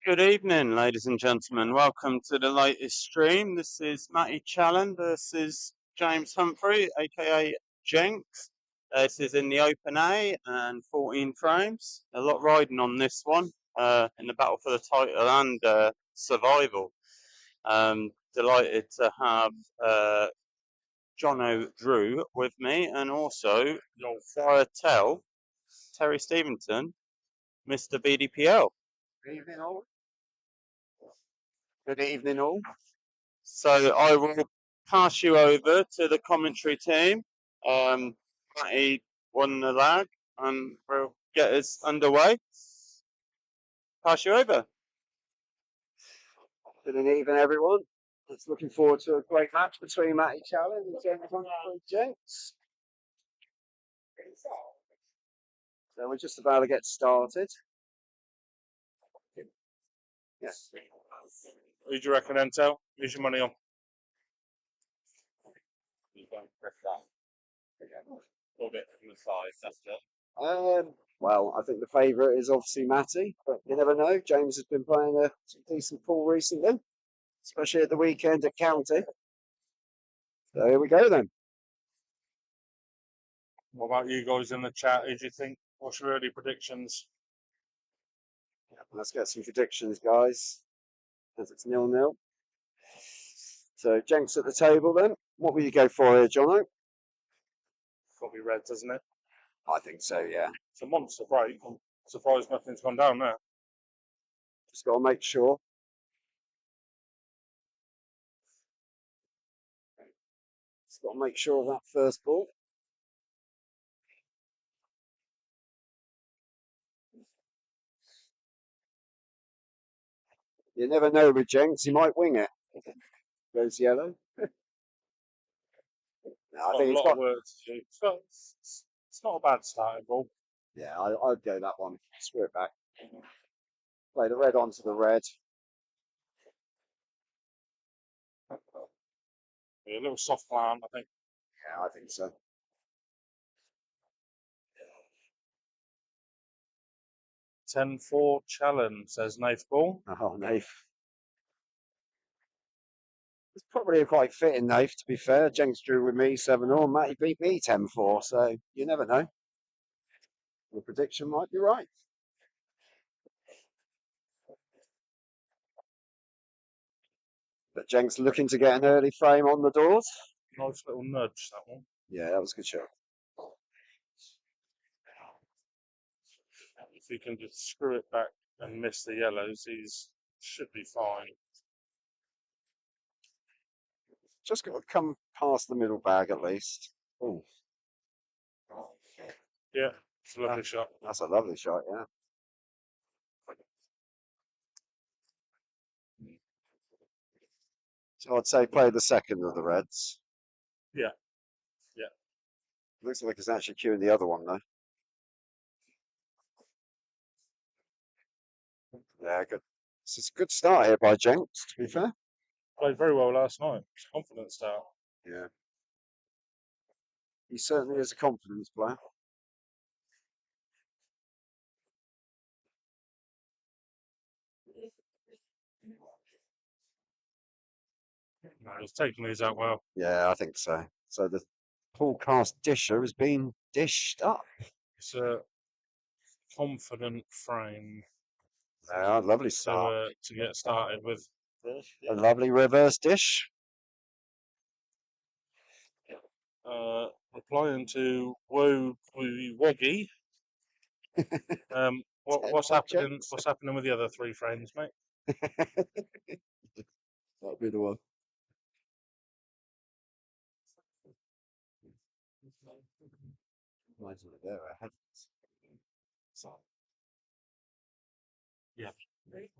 Good evening, ladies and gentlemen. Welcome to the latest stream. This is Matty Challen versus James Humphrey, aka Jenks. This is in the Open A and 14 frames. A lot riding on this one in the battle for the title and survival. Delighted to have Jono Drew with me, and also your Friar Tell, Terry Stevenson, Mr. BDPL. Good evening, all. Good evening, all. So I will pass you over to the commentary team. Matty won the lag and we'll get us underway. Pass you over. Good evening, everyone. It's looking forward to a great match between Matty Challen and Jenks. So we're just about to get started. Yes. Who do you reckon, Entel? Who's your money on? A bit from the side, that's it. Well, I think the favourite is obviously Matty, but you never know. James has been playing a decent pool recently, especially at the weekend at County. So here we go then. What about you guys in the chat? Who do you think? What's your early predictions? Let's get some predictions, guys, as it's 0-0. So Jenks at the table then. What will you go for here, Jono? Probably red, doesn't it? I think so, yeah. It's a monster break. I'm surprised nothing's gone down there. Just got to make sure. Just got to make sure of that first ball. You never know with Jenks, he might wing it. Goes yellow. No, I think a lot of work to do. It's not a bad starting ball. Yeah, I'd go that one. Screw it back. Play the red onto the red. Yeah, a little soft plan, I think. Yeah, I think so. Yeah. 10-4 challenge, says Nath Ball. Oh, Nath. It's probably a quite fitting Nath, to be fair. Jenks drew with me 7-0. Matty beat me 10-4, so you never know. The prediction might be right. But Jenks looking to get an early frame on the doors. Nice little nudge, that one. Yeah, that was a good shot. If he can just screw it back and miss the yellows, should be fine. Just got to come past the middle bag at least. Ooh. Yeah, it's a lovely shot. That's a lovely shot, yeah. So I'd say play the second of the reds. Yeah. Yeah. Looks like it's actually queuing the other one, though. Yeah, good. It's a good start here by Jenks, to be fair. Played very well last night. Confident start. Yeah. He certainly is a confidence player. No, he's taking these out well. Yeah, I think so. So the Poolcast disher has been dished up. It's a confident frame. Yeah, lovely start. To get started with. A lovely reverse dish. Replying to Woo Woggy. What's happening? What's happening with the other three frames, mate? That'll be the one. There, yeah,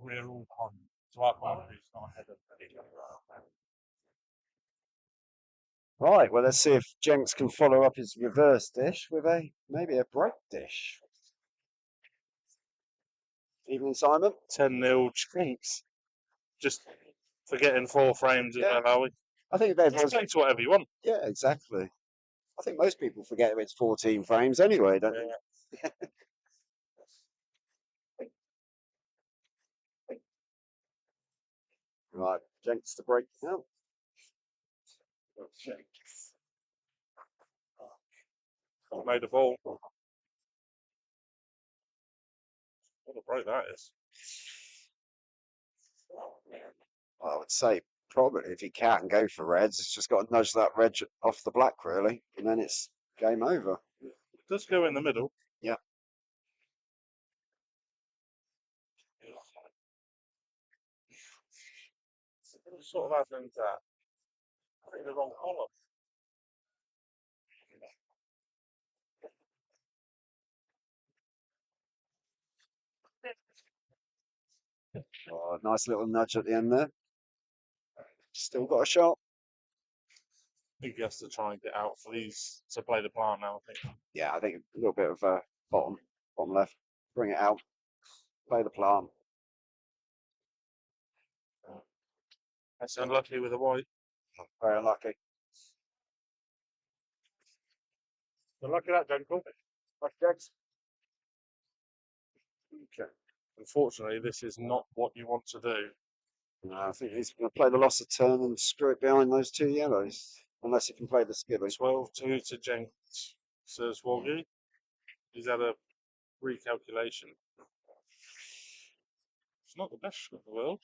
we're all on. So our boundaries not ahead of each other. Right, well, let's see if Jenks can follow up his reverse dish with maybe a break dish. Evening, Simon. 10-0 Jenks. Just forgetting 4 frames as well, are we? I think they're just play to whatever you want. Yeah, exactly. I think most people forget it's 14 frames anyway, don't they? Right, Jenks to break now. Made a ball. What a break that is. I would say probably if he can go for reds, it's just got to nudge that red off the black really, and then it's game over. It does go in the middle. Yeah. What sort of happened that? I think the wrong column. Oh, nice little nudge at the end there. Still got a shot. I think he has to try and get out for these to play the plant now, I think. Yeah, I think a little bit of bottom left. Bring it out. Play the plant. That's unlucky with a white. Very unlucky. Unlucky that, Gentle. Lucky Jags. Okay. Unfortunately, this is not what you want to do. No, I think he's going to play the loss of turn and screw it behind those two yellows. Unless he can play the skilly. 12-2 to Jenks, says Woggy. He's had a recalculation. It's not the best shot in the world.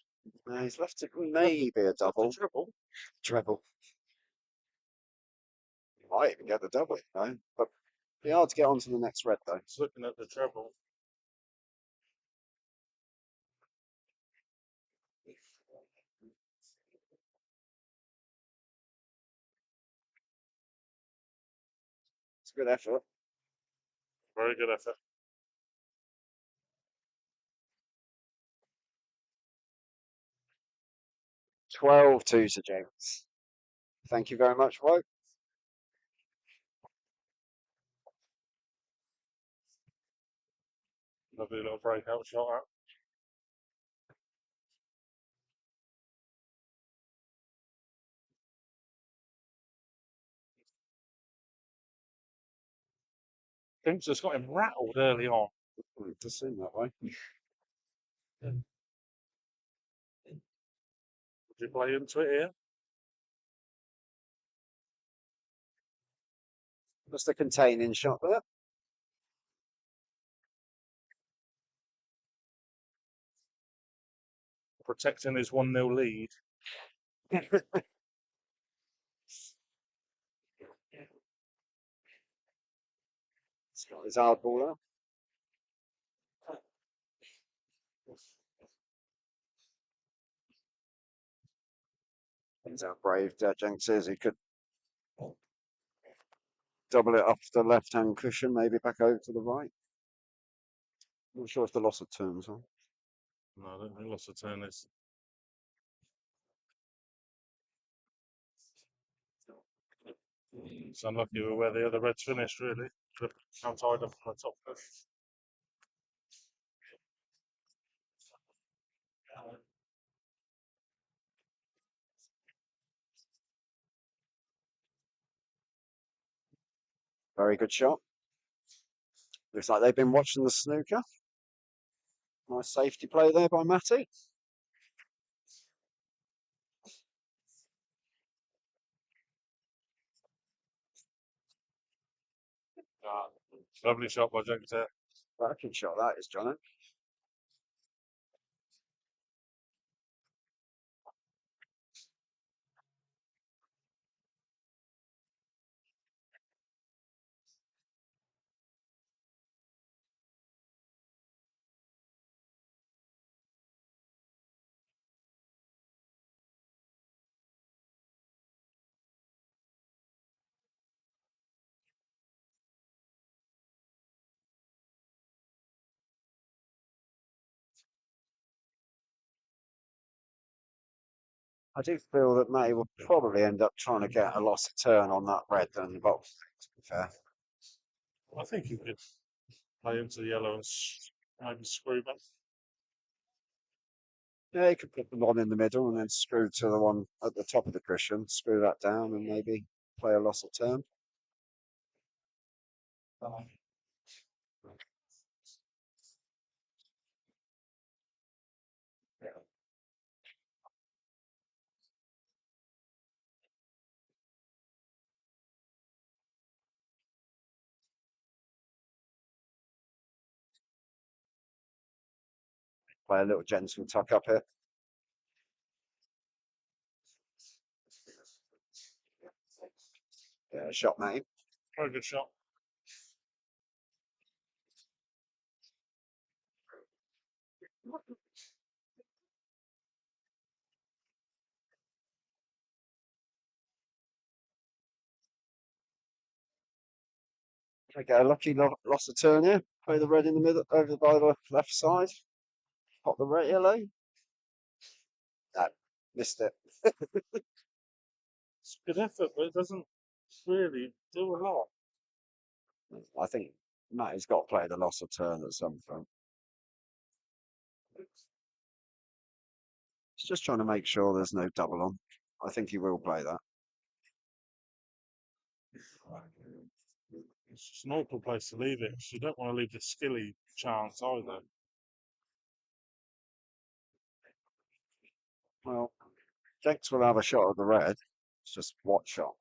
No, he's left it maybe a double. It's a triple. Treble. He might even get the double, you know. But be hard to get on to the next red though. It's looking at the treble. It's a good effort. Very good effort. $12-2 to James. Thank you very much, Woke. Lovely little breakout shot out. Jenks just got him rattled early on. It does seem that way. Would you play into it here? Just a containing shot there. Protecting his 1-0 lead. It's got his hard ball out. Depends how brave Jenks is. He could double it off the left-hand cushion, maybe back over to the right. Not sure if the loss of turns on. No, I don't think lots of turn is. It's unlucky with where the other reds finished, really. Could have tied up on the top. Very good shot. Looks like they've been watching the snooker. Nice safety play there by Matty. Lovely shot by Jenks there. Cracking shot that is, John. I do feel that Matty will probably end up trying to get a loss of turn on that red than the box, to be fair. I think he could play into the yellow and maybe screw back. Yeah, he could put them on in the middle and then screw to the one at the top of the cushion, screw that down and maybe play a loss of turn. Play a little gentle tuck up here. Yeah, shot, mate. Very good shot. I get a lucky loss of turn here. Play the red in the middle, over by the left side. Pop the red yellow. No, missed it. It's good effort, but it doesn't really do a lot. I think Matty's got to play the loss of turn at some point. He's just trying to make sure there's no double on. I think he will play that. It's just an awkward place to leave it, 'cause you don't want to leave the skilly chance either. Well, Jenks will have a shot at the red. It's just what shot?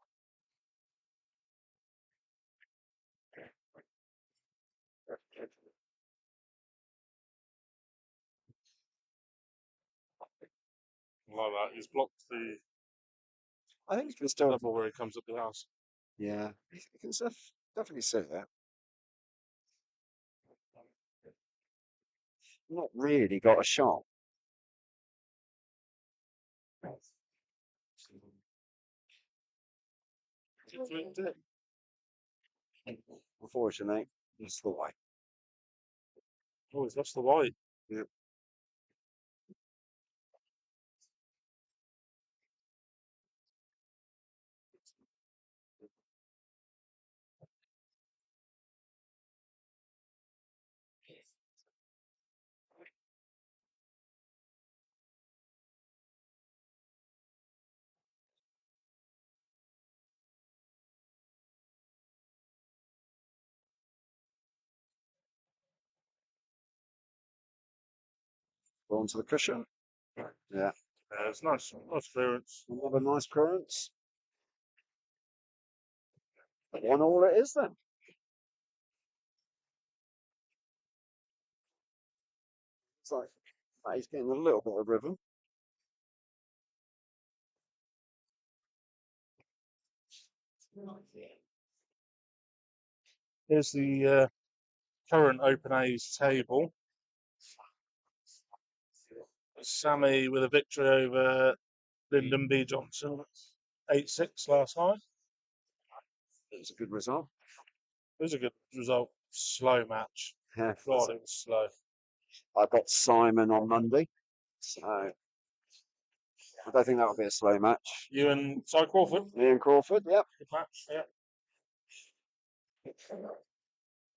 Like that, he's blocked the I think he can still. level where he comes up the house. Yeah, you can definitely see that. Not really got a shot. He flicked it. Unfortunately, that's the way. Oh, he's lost the white. Yeah. Go onto the cushion. Yeah, It's nice clearance. another nice clearance. 1-1 it is then. It's like he's getting a little bit of rhythm. Here's the current Open A's table. Sammy with a victory over Lyndon B. Johnson, 8-6 last night. It was a good result. It was a good result. Slow match. Yeah, God, it was slow. I got Simon on Monday, so I don't think that'll be a slow match. You and Cy Crawford? Me and Crawford, yep. Good match, yeah.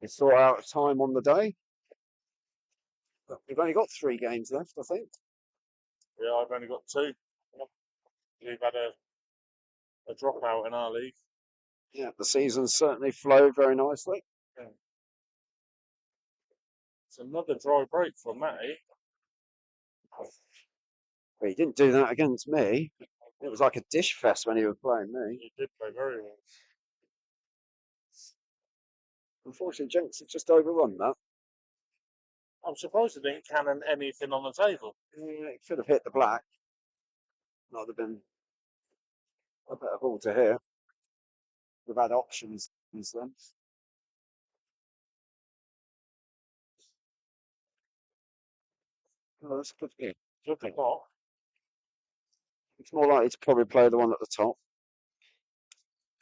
We sort out a time on the day. We've only got 3 games left, I think. Yeah, I've only got 2. We've had a dropout in our league. Yeah, the season's certainly flowed very nicely. It's another dry break for Matty. But he didn't do that against me. It was like a dish fest when he was playing me. He did play very well. Unfortunately, Jenks have just overrun that. I'm surprised he didn't cannon anything on the table. It could have hit the black. That would have been a better ball to hit. We've had options since then. Oh, that's good. Yeah. Look at that. It's more likely to probably play the one at the top.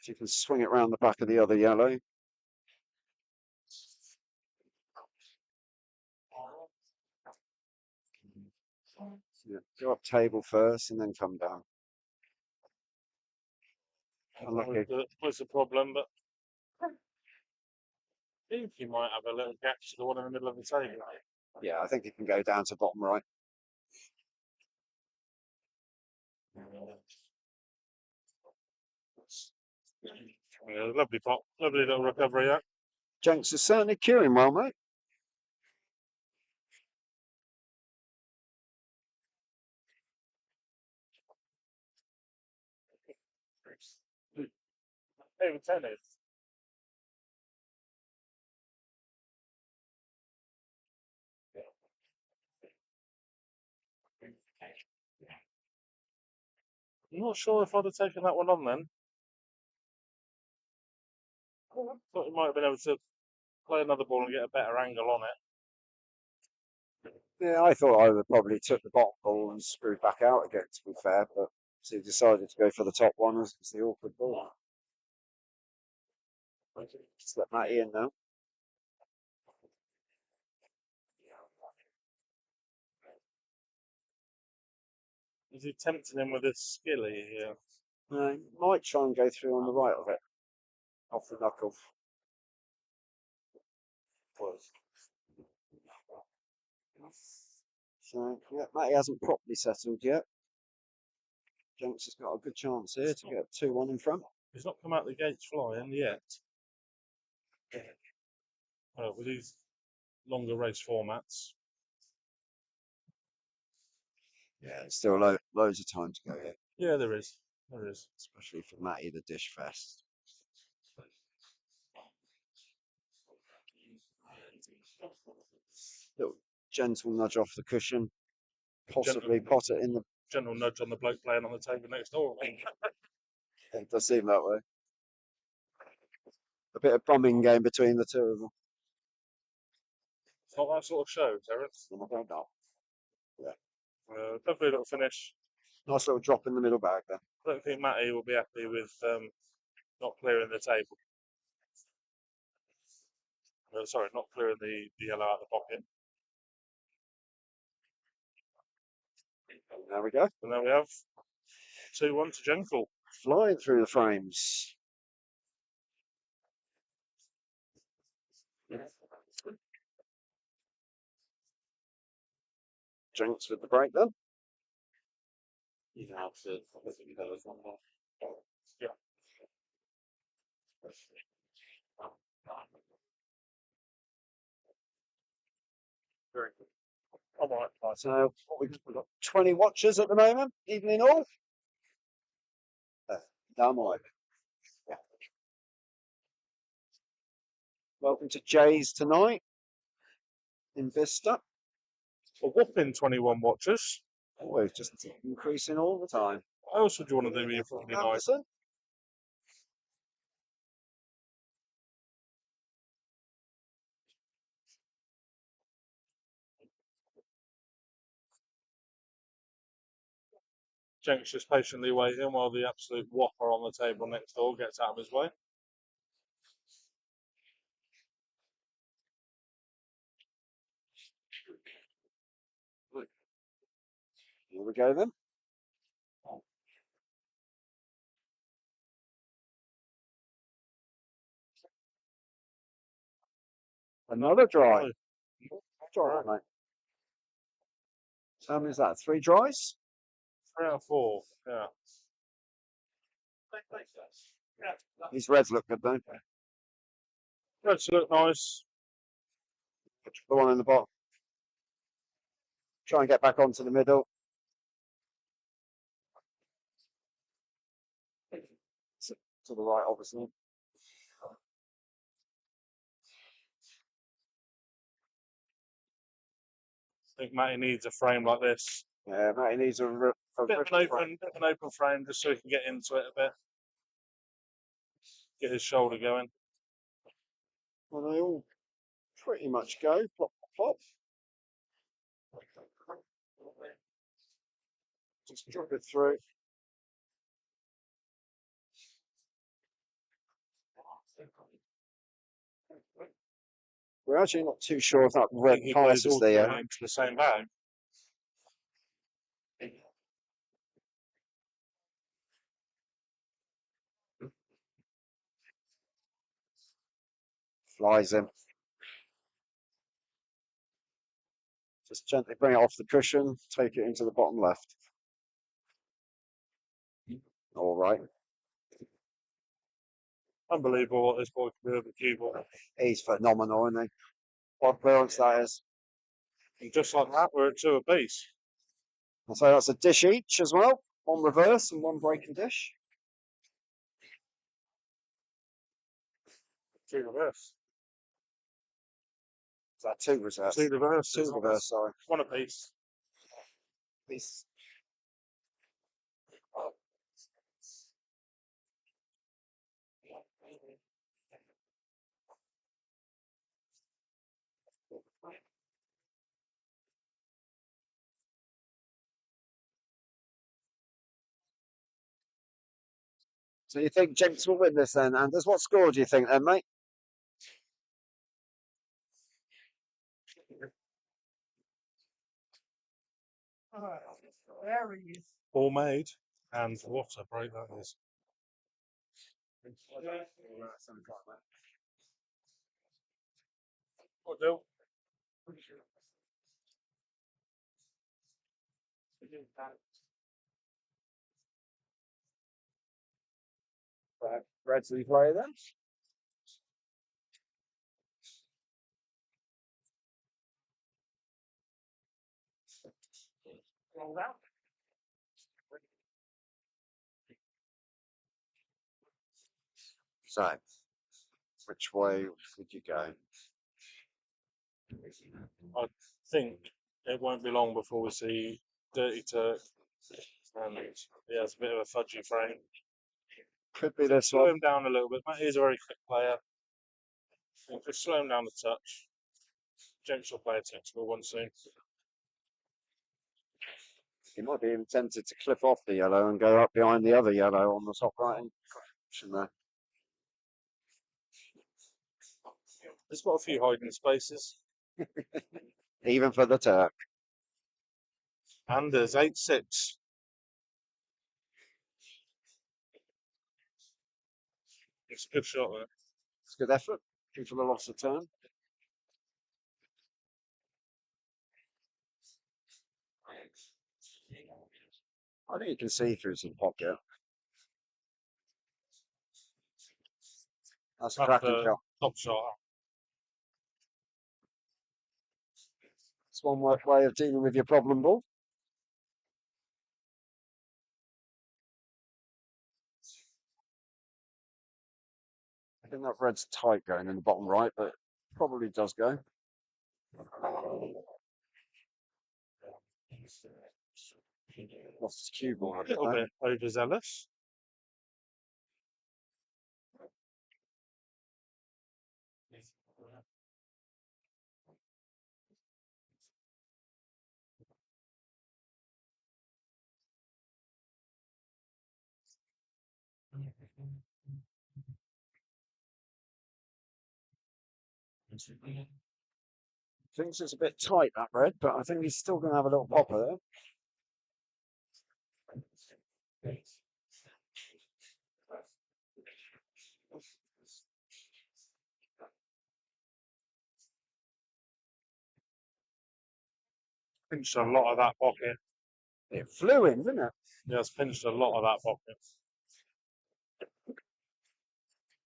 If you can swing it round the back of the other yellow. Yeah, go up table first and then come down. Unlucky. Was the problem, but I think you might have a little gap to the one in the middle of the table. Yeah, I think it can go down to bottom right. Yeah, lovely pot, lovely little recovery. Yeah. Jenks is certainly curing well, mate. Over tennis. I'm not sure if I'd have taken that one on then. Thought you might have been able to play another ball and get a better angle on it. Yeah, I thought I would probably took the bottom ball and screwed back out again, to be fair, but so he decided to go for the top one as the awkward ball. Just let Matty in now. Is he tempting him with his skilly here? No, might try and go through on the right of it, off the knuckle. So, yeah, Matty hasn't properly settled yet. Jenks has got a good chance here to get 2-1 in front. He's not come out the gates flying yet. With these longer race formats. Yeah, there's still loads of time to go here. Yeah, there is. There is. Especially for Matty, the dish fest. Little gentle nudge off the cushion. Possibly pot it in the... Gentle nudge on the bloke playing on the table next door. It does seem that way. A bit of bumming game between the two of them. It's not that sort of show, Terence. I don't know. Definitely a little finish. Nice little drop in the middle bag there. I don't think Matty will be happy with not clearing the table. Sorry, not clearing the yellow out of the pocket. There we go. And there we have 2-1 to Jenkel. Flying through the frames. Jenks with the break then. Yeah. Very good. All right. So we've got 20 watchers at the moment, evening all. Damn right. Yeah. Welcome to Jay's tonight in Bicester. A whopping 21 watchers. Oh, it's just increasing all the time. What else would you want to do with your Friday night? Anderson. Jenks just patiently waiting while the absolute whopper on the table next door gets out of his way. Here we go then. Another dry. Dry, mate. So how many is that? 3 dries? 3 out of 4. Yeah. These reds look good though. Reds look nice. The one in the bottom. Try and get back onto the middle. To the right, obviously. I think Matty needs a frame like this. Yeah, Matty needs a Bit of an open frame just so he can get into it a bit. Get his shoulder going. Well, they all pretty much go. Plop, plop, plop. Just drop it through. We're actually not too sure if that red pass is there. Into the same bag. Flies in. Just gently bring it off the cushion, take it into the bottom left. All right. Unbelievable what this boy can do with the cue ball. He's phenomenal, isn't he? What clearance that is. And just like that, we're at 2 apiece. And so that's a dish each as well. 1 reverse and 1 breaking dish. 2 reverse. Is that 2 reverse? 2 reverse. 2 reverse, sorry. 1 apiece. Piece. So you think Jenks will win this then, Anders? What score do you think then, mate? All made, and what a break that is. What do? Bradley play then? So, which way would you go? I think it won't be long before we see Dirty Turk, and he has a bit of a fudgy frame. Could be this Slow one. him down a little bit. Matt is a very quick player. Just slow him down a touch. Jenks will play a technical one soon. He might be even tempted to clip off the yellow and go up behind the other yellow on the top right hand there. He's got a few hiding spaces. Even for the Turk. And there's 8-6. It's a good shot there. It's a good effort. Looking for the loss of turn. I think you can see through some pocket. That's a cracking shot. Top shot. It's one way of dealing with your problem ball. I think that red's tight going in the bottom right, but probably does go. Lost his cue ball A little bit overzealous. Thinks it's a bit tight, that red, but I think he's still going to have a little popper there. Pinched a lot of that pocket. It flew in, didn't it? Yeah, it's pinched a lot of that pocket.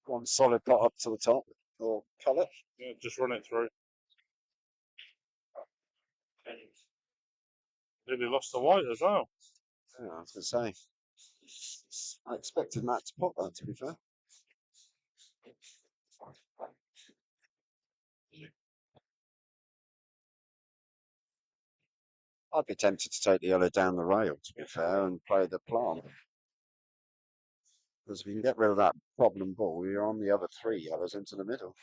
One solid pot up to the top, or colour. Yeah, just run it through. Nearly lost the white as well. Yeah, I was going to say. I expected Matt to pop that, to be fair. I'd be tempted to take the yellow down the rail, to be fair, and play the plant. Because if you can get rid of that problem ball, you're on the other three yellows into the middle.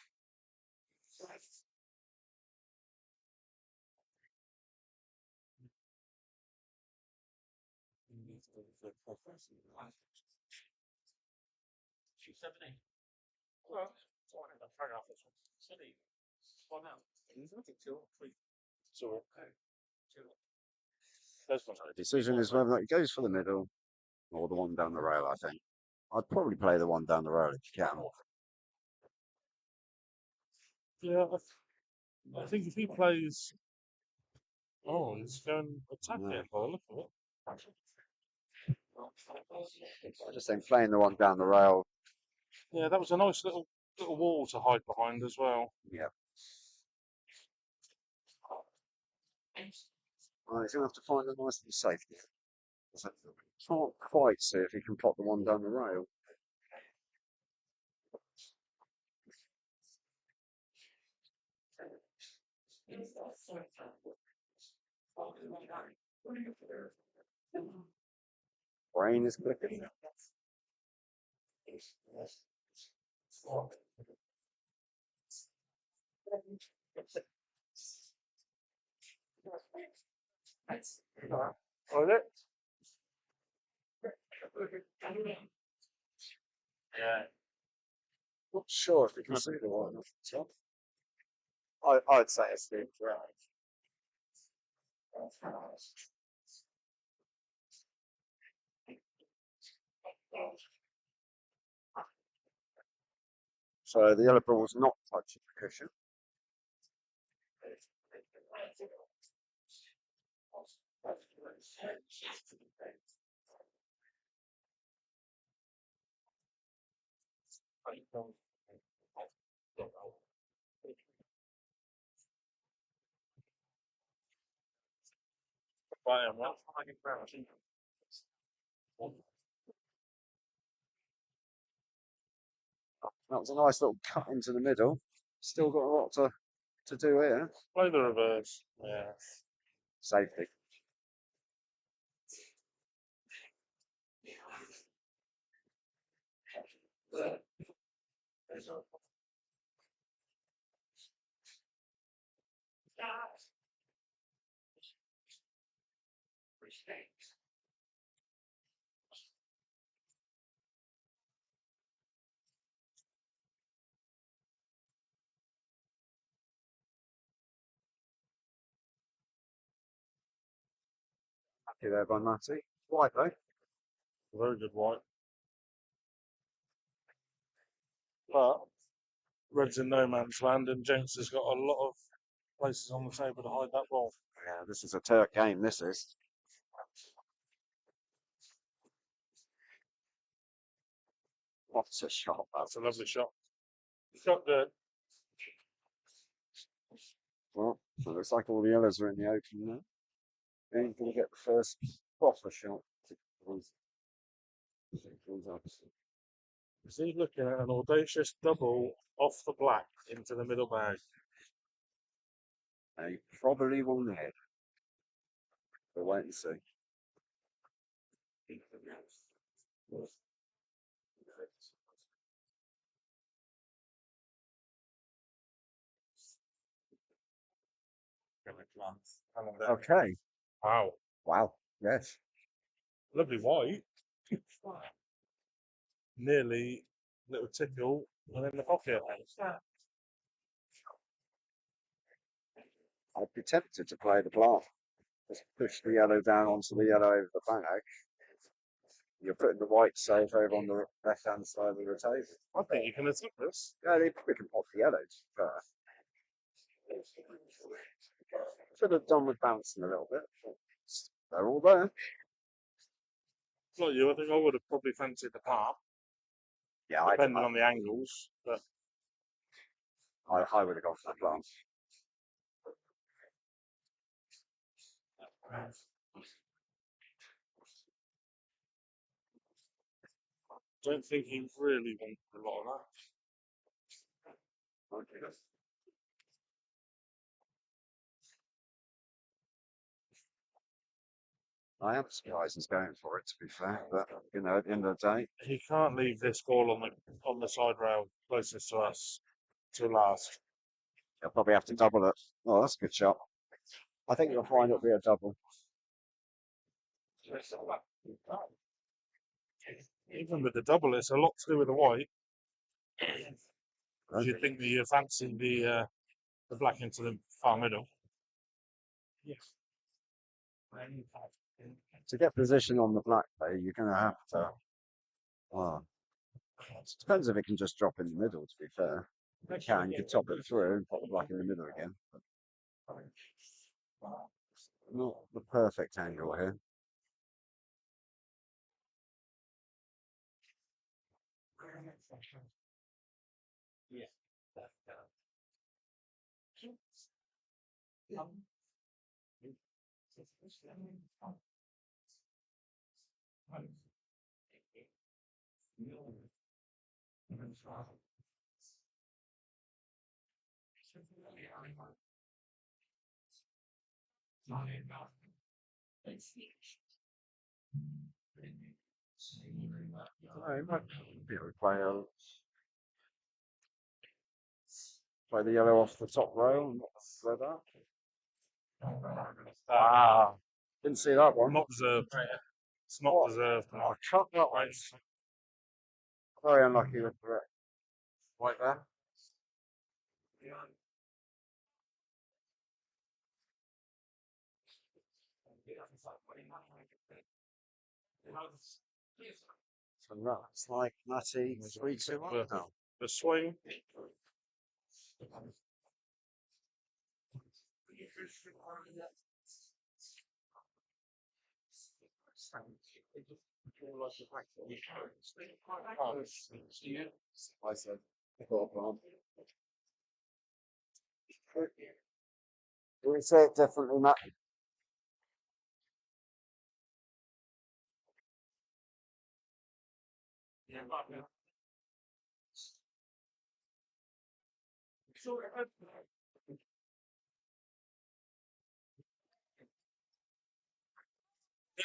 The decision is whether it goes for the middle or the one down the rail, I think. I'd probably play the one down the rail if you can. Yeah, I think if he plays... Oh, he's going attacking by the look of it. I just think playing the one down the rail. Yeah, that was a nice little wall to hide behind as well. Yeah. Well, he's going to have to find a nice little safety. I can't quite see if he can pop the one down the rail. Brain is clicking. Oh, is it? Yeah. Not sure if you can see the one off the top. I'd say it's the right. So the yellow ball's not touching the cushion. That was a nice little cut into the middle. Still got a lot to do here. Play the reverse. Yeah. Safety. Happy there by Matty. White though. Very good white. But Red's in no man's land, and Jenks has got a lot of places on the table to hide that ball. Yeah, this is a Turk game, this is. What a shot. That's a lovely shot. Shot good. Well, it looks like all the yellows are in the open now. Ain't going to get the first proper shot. Is he looking at an audacious double off the black into the middle bag? He probably won the head. We'll wait and see. Okay. Wow. Wow. Yes. Lovely white. Nearly little tickle and in the pocket. I'd be tempted to play the black. Just push the yellow down onto the yellow over the bag. You're putting the white safe over on the left-hand side of the table. I think you can attack this. Yeah, they probably can pop the yellows first. Should have done with bouncing a little bit. They're all there. Like you, I think I would have probably fancied the palm, Yeah, depending on the angles. But I would have gone for the plant. don't think he really wanted a lot of that. I am surprised he's going for it, to be fair. But, you know, at the end of the day, He can't leave this ball on the side rail closest to us to last. he'll probably have to double it. Oh, that's a good shot. I think you'll find it'll be a double. Even with the double, it's a lot to do with the white. You'd think that you fancy the black into the far middle. Yes. To get position on the black though, you're going to have to. Well, it depends if it can just drop in the middle. To be fair, if it can, you can top it through and pop the black in the middle again. But not the perfect angle here. Play Play the yellow off the top rail and not throw that. Didn't see that one. Not deserved. It's not deserved. Oh, cut that one. Very unlucky with the right there. So that's like Matty 3-2-1 now. The swing. I said, do we say it differently, Matt?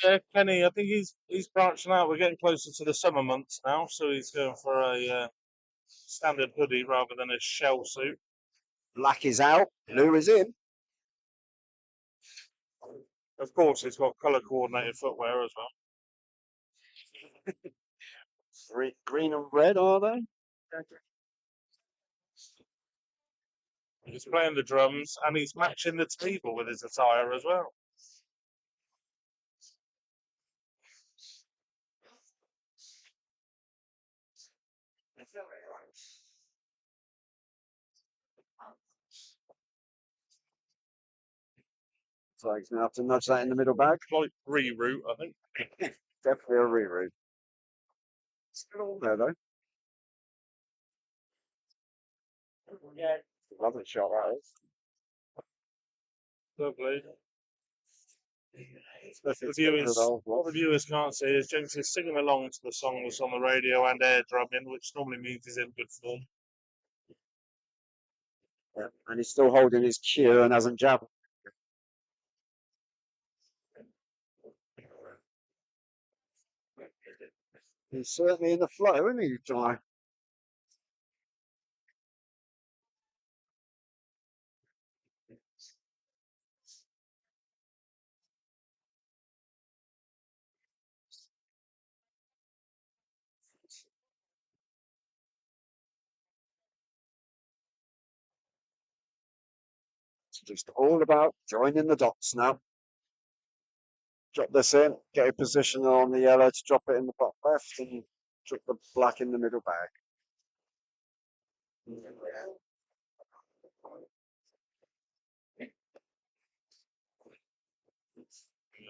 Yeah, Kenny, I think he's branching out. We're getting closer to the summer months now, so he's going for a standard hoodie rather than a shell suit. Black is out, blue is in. Of course, he's got colour coordinated footwear as well. Green and red, are they? He's playing the drums and he's matching the table with his attire as well. So he's going to have to nudge that in the middle bag. Slight reroute, I think. Definitely a reroute. Still all there, though. Yeah. Lovely shot, that is. Lovely. What the viewers can't see is Jenks is singing along to the song that's on the radio and air drumming, which normally means he's in good form. Yeah. And he's still holding his cue and hasn't jabbed. He's certainly in the flow, isn't he, Jai? It's just all about joining the dots now. Drop this in, get a position on the yellow to drop it in the top left, and drop the black in the middle bag. Yeah,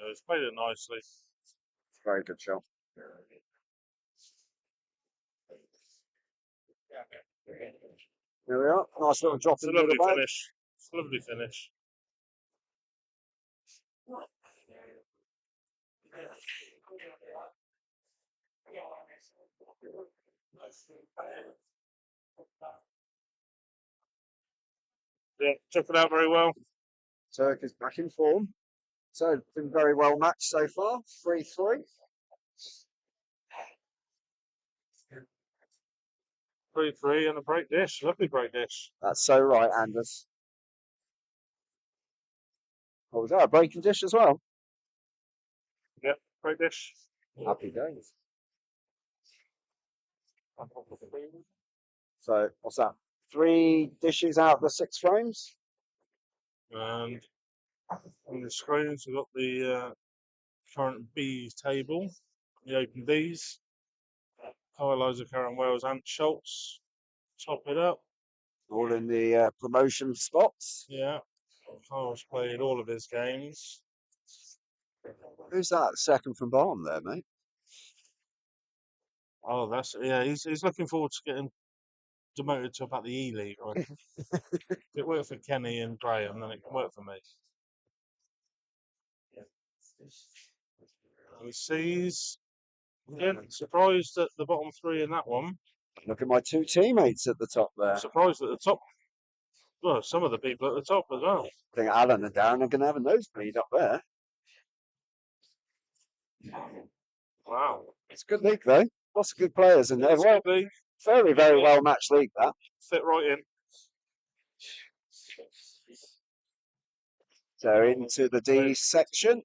he's played it nicely. Very good shot. There we are. Nice little drop in the middle bag. Finish. It's a lovely finish. Yeah, took it out very well. Turk is back in form. So it's been very well matched so far. 3-3. 3-3 and a break dish. Lovely break dish. That's so right, Anders. Oh, was that a breaking dish as well? Yep, break dish. Happy days. So, what's that? 3 dishes out of the 6 frames? And on the screens, we've got the current B's table, the open B's. Highlights of Karen Wells and Schultz. Top it up. All in the promotion spots. Yeah. Kyle's played all of his games. Who's that second from bottom there, mate? Oh, he's looking forward to getting demoted to about the E League. Right? If it worked for Kenny and Graham, then it can work for me. He sees. Again, surprised at the bottom 3 in that one. Look at my 2 teammates at the top there. Surprised at the top. Well, some of the people at the top as well. I think Alan and Darren are going to have a nosebleed up there. Wow. It's a good league, though. Lots of good players in there. Well, very, very well matched league, that. Fit right in. So into the D section.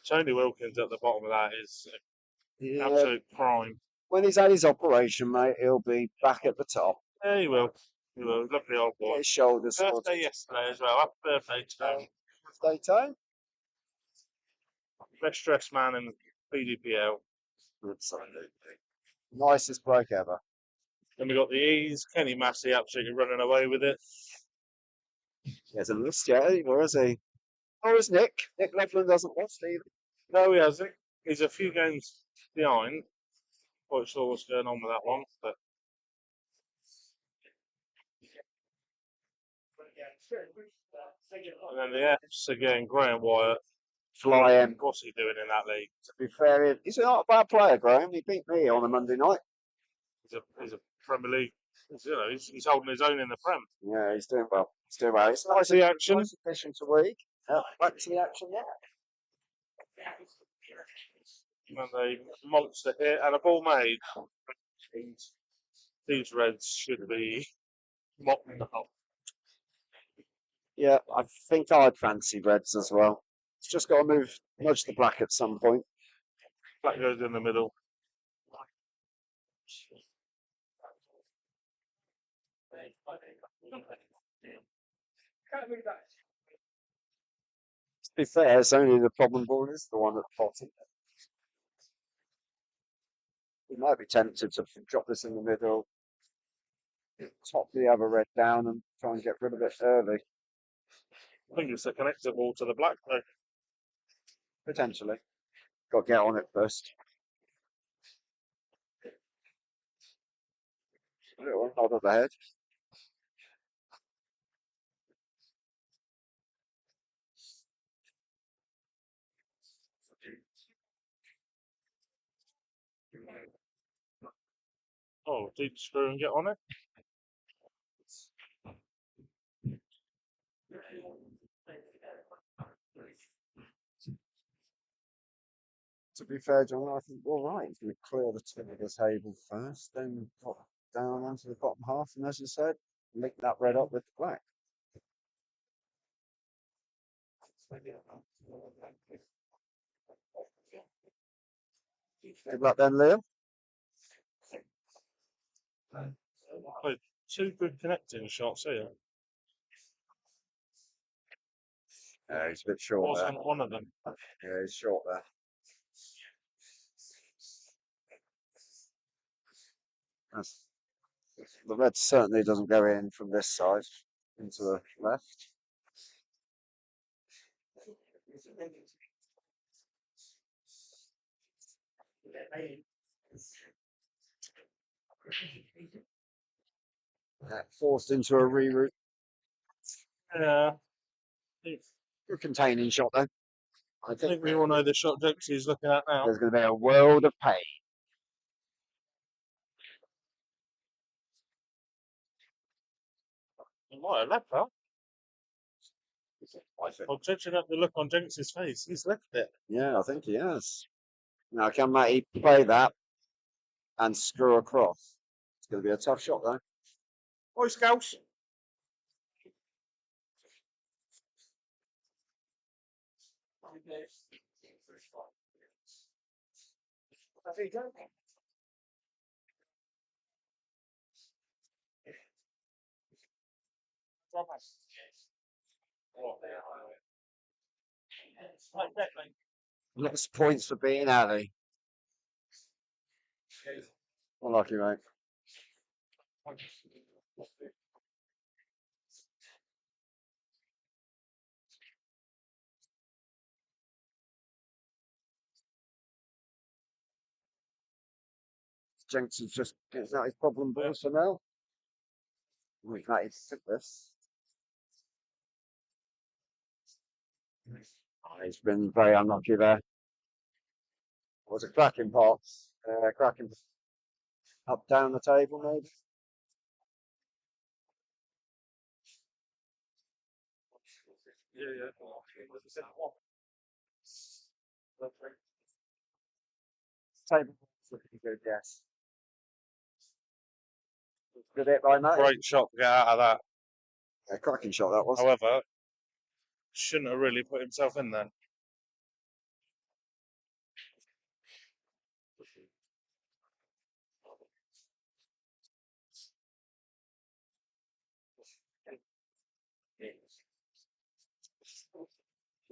Tony Wilkins at the bottom of that is Yeah. absolute prime. When he's had his operation, mate, he'll be back at the top. Yeah, he will. He will. Lovely old boy. Get his shoulders sorted. Birthday yesterday as well. Happy birthday, Tony. Birthday time. Best dressed man in PDPL. Absolutely. Nicest bloke ever. Then we got the E's. Kenny Massey absolutely running away with it. He hasn't lost yet anymore, has he? Or is Nick? Nick Loveland doesn't lost either. No, he hasn't. He's a few games behind. Quite sure what's going on with that one, but and then the F's again, Graham Wyatt. Flying. What's he doing in that league? To be fair, he's not a bad player, Graham. He beat me on a Monday night. He's a Premier League. You know, he's holding his own in the Prem. Yeah, he's doing well. He's doing well. It's nice The action. Nice addition to week. Back to the action, yeah. And a monster hit and a ball made. These Reds should be mopped up. Yeah, I think I'd fancy Reds as well. It's just got to nudge the black at some point. Black goes in the middle. To be fair, it's only the problem ball is the one at the bottom. We might be tempted to drop this in the middle, top the other red down and try and get rid of it early. I think it's a connector ball to the black though. Potentially. Got to get on it first. Little one, nod of the head. Oh, deep screw and get on it. To be fair, John, I think we're right. He's going to clear the top of the table first, then pop down onto the bottom half, and as you said, link that red up with the black. Good luck then, Liam. Oh, two good connecting shots here. Yeah, he's a bit short there. Wasn't one of them. Yeah, he's short there. The red certainly doesn't go in from this side into the left. Forced into a reroute. Yeah. Good containing shot though. I think we all know the shot Dixie's looking at now. There's going to be a world of pain. He might have left that. Well, judging up the look on Jenks's face, he's left it. Yeah, I think he has. Now, can Matty play that and screw across? It's going to be a tough shot though. Oi, Scouse. Lots of points for being Ali. Unlucky, mate. Jenks is just getting out his problem balls for now. We've got to fit this. Oh, he's been very unlucky there. It was a cracking pot. Cracking up down the table, maybe. Yeah. Table looking good, yes. Good hit by Matty. Great shot to get out of that. Yeah, cracking shot that was. However, shouldn't have really put himself in there.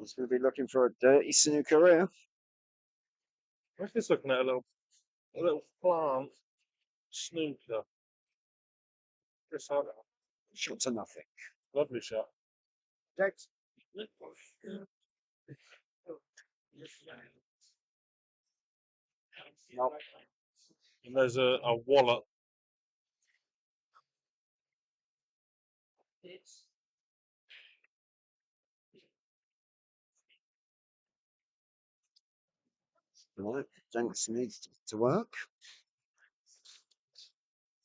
He's going to be looking for a dirty snooker here. I'm just looking at a little plant snooker. Just like that. Shot to nothing. Lovely shot. James. Nope. And there's a wallet. Right. Jenks needs to work.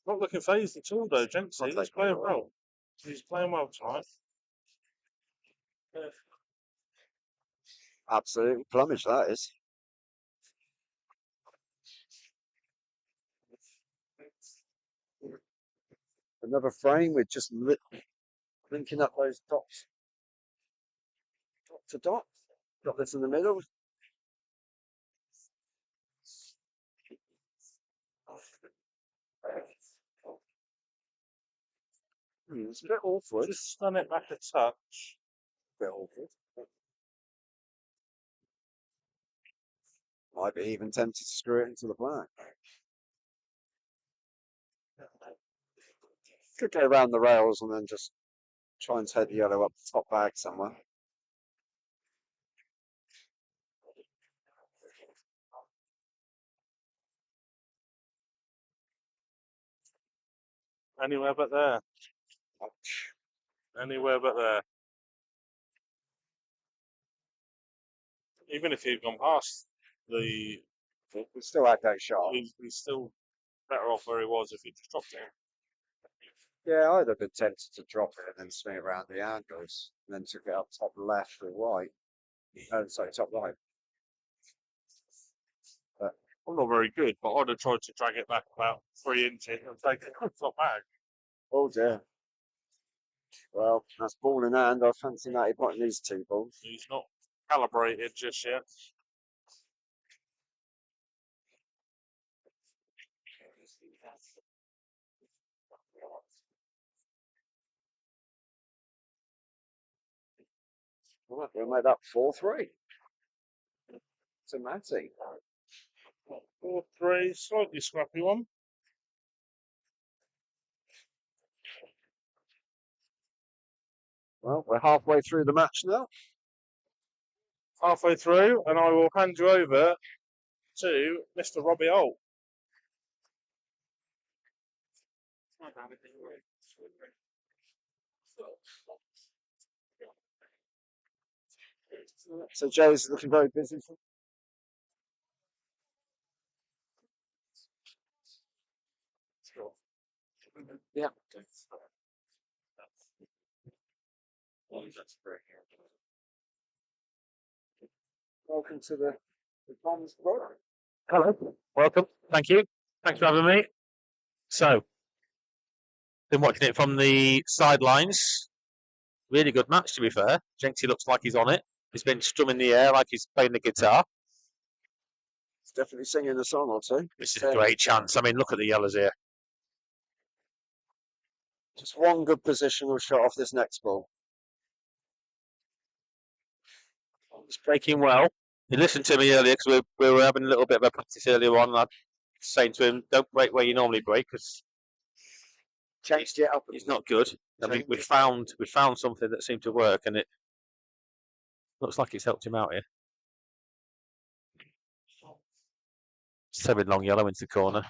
Not looking phased at all though, Jenks. Not He's taking playing it well. He's playing well tonight. Absolutely plumage, that is. Another frame with just linking up those dots. Dot to dot. Got this in the middle. It's a bit awkward. Just stun it back a touch. Bit awkward. Might be even tempted to screw it into the black. Could go around the rails and then just try and take the yellow up the top bag somewhere. Anywhere but there. Anywhere but there. Even if he'd gone past the, We still had that shot. he's still better off where he was if he just dropped it. Yeah, I'd have been tempted to drop it and then swing it around the angles, and then took it up top left or right. Sorry, top right. I'm not very good, but I'd have tried to drag it back about 3 inches and take it off the bag. Oh dear. Well, that's ball in hand. I fancy Matty putting these 2 balls. He's not calibrated just yet. Right, we'll make that 4-3 to Matty. 4-3, slightly scrappy one. Well, we're halfway through the match now. Halfway through, and I will hand you over to Mr. Robbie Holt. So Joe's looking very busy. Yeah. Welcome to the Tom's Club. Hello, welcome. Thank you. Thanks for having me. So, been watching it from the sidelines. Really good match, to be fair. Jenksy looks like he's on it. He's been strumming the air like he's playing the guitar. He's definitely singing a song or two. This is a great chance. I mean, look at the yellows here. Just one good positional shot off this next ball. He's breaking well. He listened to me earlier because we were having a little bit of a practice earlier on. And I was saying to him, don't break where you normally break because Changed it up. he's not good. I mean, we found something that seemed to work, and it looks like it's helped him out here. 7 long yellow into the corner.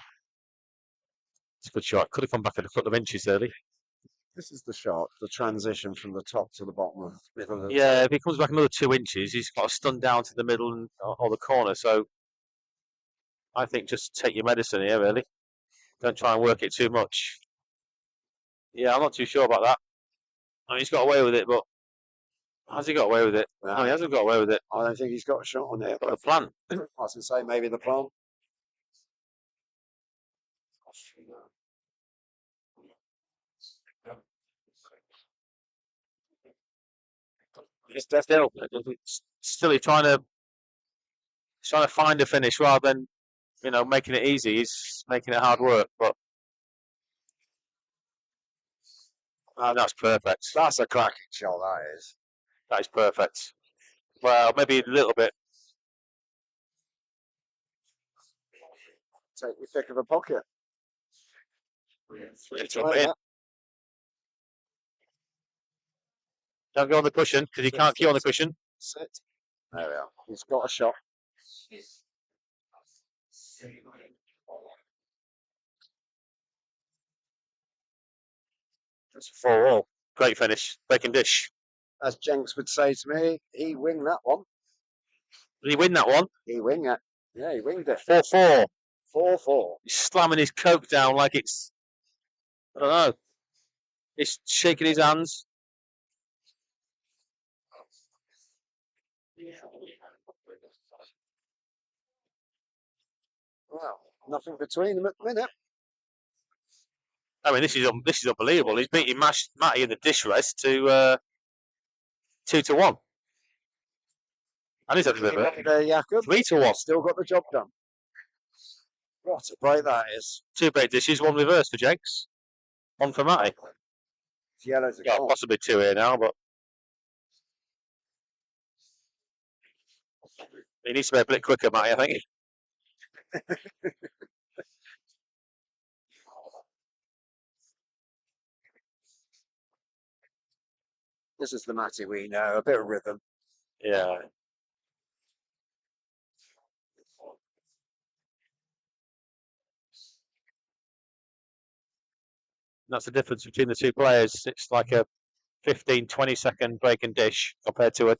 It's a good shot. Could have come back a couple of inches early. This is the shot, the transition from the top to the bottom of the middle of the Yeah, if he comes back another 2 inches, he's got to stun down to the middle and, or the corner. So I think just take your medicine here, really. Don't try and work it too much. Yeah, I'm not too sure about that. I mean, he's got away with it, but has he got away with it? No, he hasn't got away with it. I don't think he's got a shot on it. Got a plan. I was going to say maybe the plan. It's definitely Still, he's trying to find a finish rather than making it easy. He's making it hard work, but that's perfect. that's a cracking shot. That is. That is perfect. Well, maybe a little bit. Take your pick of a pocket. Drop it in. Don't go on the cushion because you can't keep on the cushion. Sit. There we are. He's got a shot. That's 4-4. Great finish. Bacon dish. As Jenks would say to me, he winged that one. Did he win that one? He winged it. Yeah, he winged it. 4-4. 4-4. He's slamming his coke down like it's, I don't know. He's shaking his hands. Well, nothing between them at the minute. I mean, this is unbelievable. He's beating Matty in the dish race to 2-1. And he's had a bit of it. Jakob. 3-1. Still got the job done. What a break that is. 2 big dishes, 1 reverse for Jenks. 1 for Matty. It's yellows Yeah, gone. possibly 2 here now, but he needs to be a bit quicker, Matty, I think. This is the Matty we know. A bit of rhythm. Yeah. That's the difference between the 2 players. It's like a 15-20 second break and dish compared to a